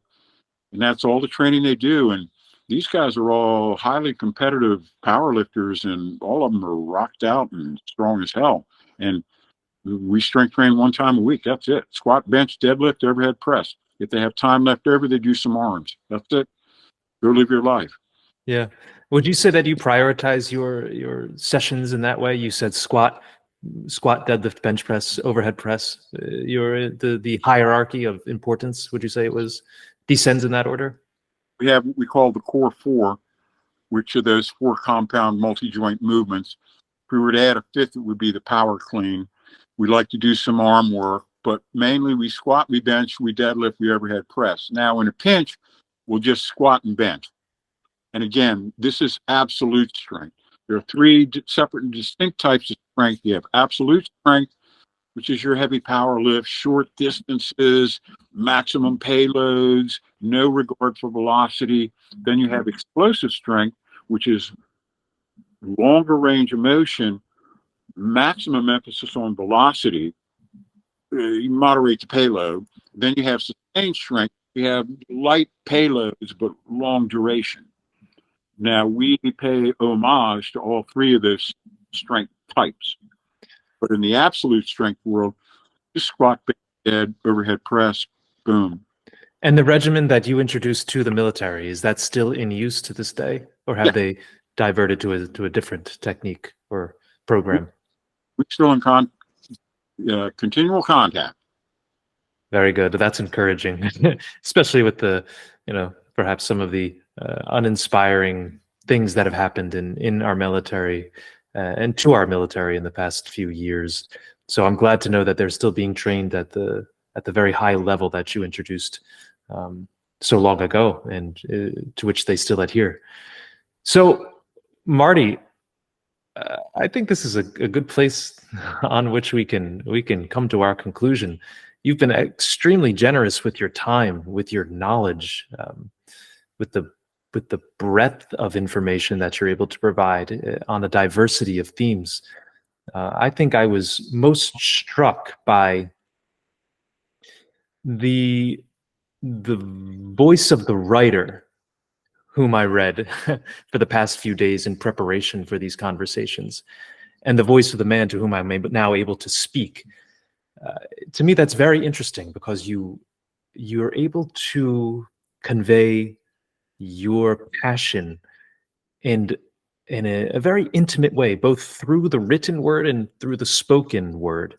and that's all the training they do. And these guys are all highly competitive power lifters, and all of them are rocked out and strong as hell. And we strength train one time a week. That's it. Squat, bench, deadlift, overhead press. If they have time left over, they do some arms. That's it. Go live your life. Yeah. Would you say that you prioritize your sessions in that way? You said squat, deadlift, bench press, overhead press. The hierarchy of importance. Would you say it was descends in that order? We call the core four, which are those four compound multi-joint movements. If we were to add a fifth, it would be the power clean. We like to do some arm work, but mainly we squat, we bench, we deadlift, we overhead press. Now in a pinch, we'll just squat and bench. And again, this is absolute strength. There are three separate and distinct types of strength. You have absolute strength, which is your heavy power lift, short distances, maximum payloads, no regard for velocity. Then you have explosive strength, which is longer range of motion, maximum emphasis on velocity, you moderate the payload. Then you have sustained strength. You have light payloads, but long duration. Now, we pay homage to all three of those strength types. But in the absolute strength world, just squat, bench, dead, overhead press, boom. And the regimen that you introduced to the military, is that still in use to this day? Or have they diverted to a different technique or program? We're still in continual contact. Very good. That's encouraging, especially with the, perhaps some of the uninspiring things that have happened in our military and to our military in the past few years. So I'm glad to know that they're still being trained at the very high level that you introduced so long ago, and to which they still adhere. So, Marty, I think this is a good place on which we can come to our conclusion. You've been extremely generous with your time, with your knowledge, with the breadth of information that you're able to provide on a diversity of themes. I think I was most struck by the voice of the writer whom I read for the past few days in preparation for these conversations, and the voice of the man to whom I'm now able to speak. To me, that's very interesting, because you're able to convey your passion and in a very intimate way, both through the written word and through the spoken word.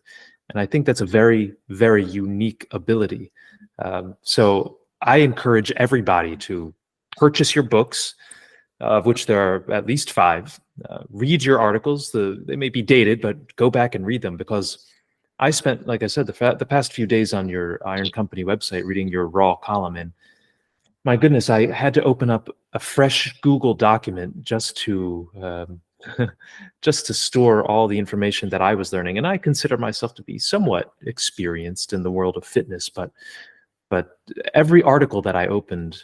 And I think that's a very, very unique ability. So I encourage everybody to purchase your books, of which there are at least 5. Read your articles. They may be dated, but go back and read them, because I spent, like I said, the past few days on your Iron Company website reading your raw column, and my goodness, I had to open up a fresh Google document just to store all the information that I was learning. And I consider myself to be somewhat experienced in the world of fitness, but every article that I opened,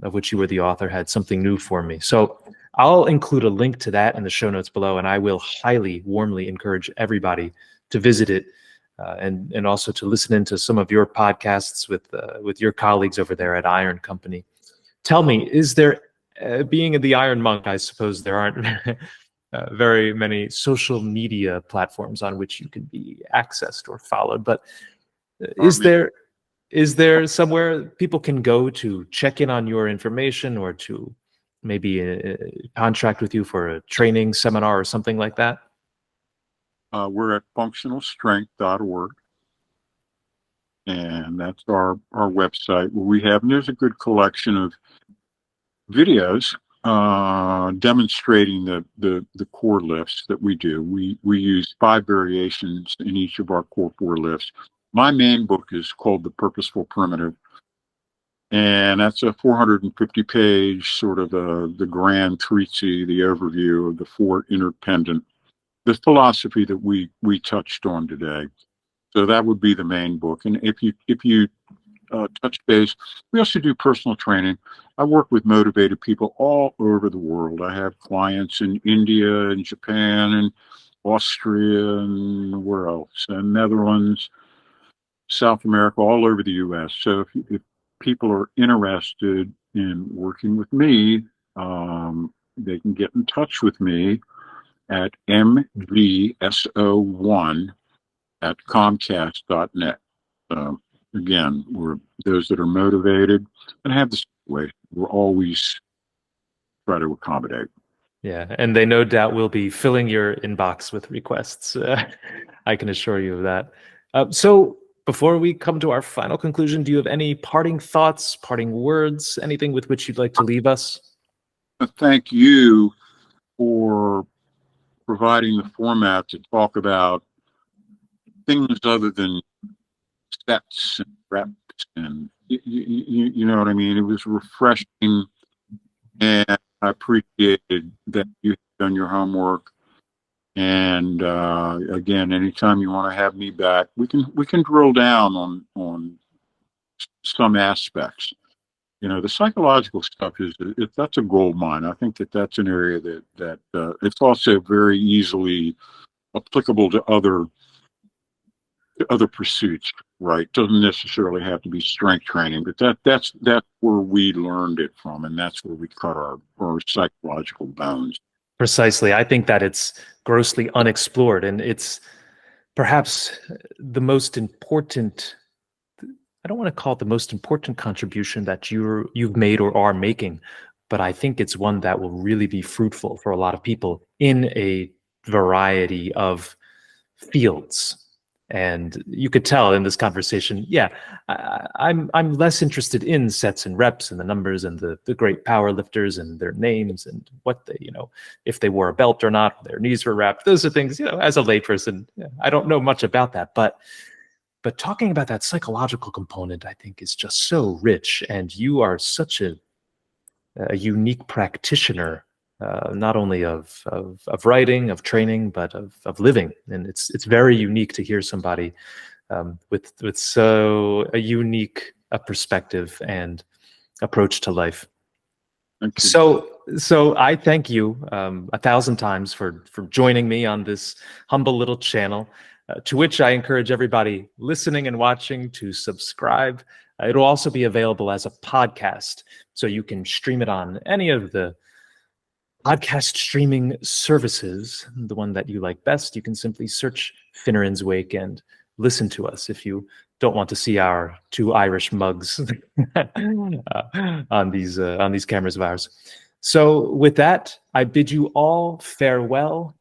of which you were the author, had something new for me. So I'll include a link to that in the show notes below, and I will highly, warmly encourage everybody to visit it, and also to listen into some of your podcasts with your colleagues over there at Iron Company. Tell me, is there, being the Iron Monk, I suppose there aren't very many social media platforms on which you can be accessed or followed, but is there somewhere people can go to check in on your information, or to maybe contract with you for a training seminar or something like that? We're at functionalstrength.org, and that's our website where we have, and there's a good collection of videos demonstrating the core lifts that we do. We use 5 variations in each of our core 4 lifts. My main book is called The Purposeful Primitive, and that's a 450-page sort of the grand treatise, the overview of the 4 interdependent, the philosophy that we touched on today. So that would be the main book. And if you touch base, we also do personal training. I work with motivated people all over the world. I have clients in India and Japan and Austria, and where else? And Netherlands, South America, all over the U.S. So if people are interested in working with me, they can get in touch with me at mgso1@comcast.net. Again, we're those that are motivated and have the way. We're always try to accommodate. Yeah, and they no doubt will be filling your inbox with requests. I can assure you of that. So before we come to our final conclusion, do you have any parting thoughts, parting words, anything with which you'd like to leave us? Thank you for providing the format to talk about things other than sets and reps, and you know what I mean. It was refreshing, and I appreciated that you had done your homework. And again, anytime you want to have me back, we can drill down on some aspects. You know, the psychological stuff that's a gold mine. I think that's an area that it's also very easily applicable to other pursuits, right? Doesn't necessarily have to be strength training, but that's where we learned it from, and that's where we cut our psychological bones. Precisely. I think that it's grossly unexplored, and it's perhaps the most important, I don't want to call it the most important contribution that you've made or are making, but I think it's one that will really be fruitful for a lot of people in a variety of fields. And you could tell in this conversation, yeah, I'm less interested in sets and reps and the numbers and the great power lifters and their names and what they, if they wore a belt or not, their knees were wrapped. Those are things, as a layperson, I don't know much about that. But talking about that psychological component, I think, is just so rich. And you are such a unique practitioner, not only of writing, of training, but of living. And it's very unique to hear somebody with so a unique perspective and approach to life. Thank you. So I thank you 1,000 times for joining me on this humble little channel, to which I encourage everybody listening and watching to subscribe. It'll also be available as a podcast, so you can stream it on any of the podcast streaming services. The one that you like best, you can simply search Finneran's Wake and listen to us if you don't want to see our two Irish mugs on these cameras of ours. So with that, I bid you all farewell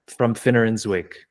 from Finneran's Wake.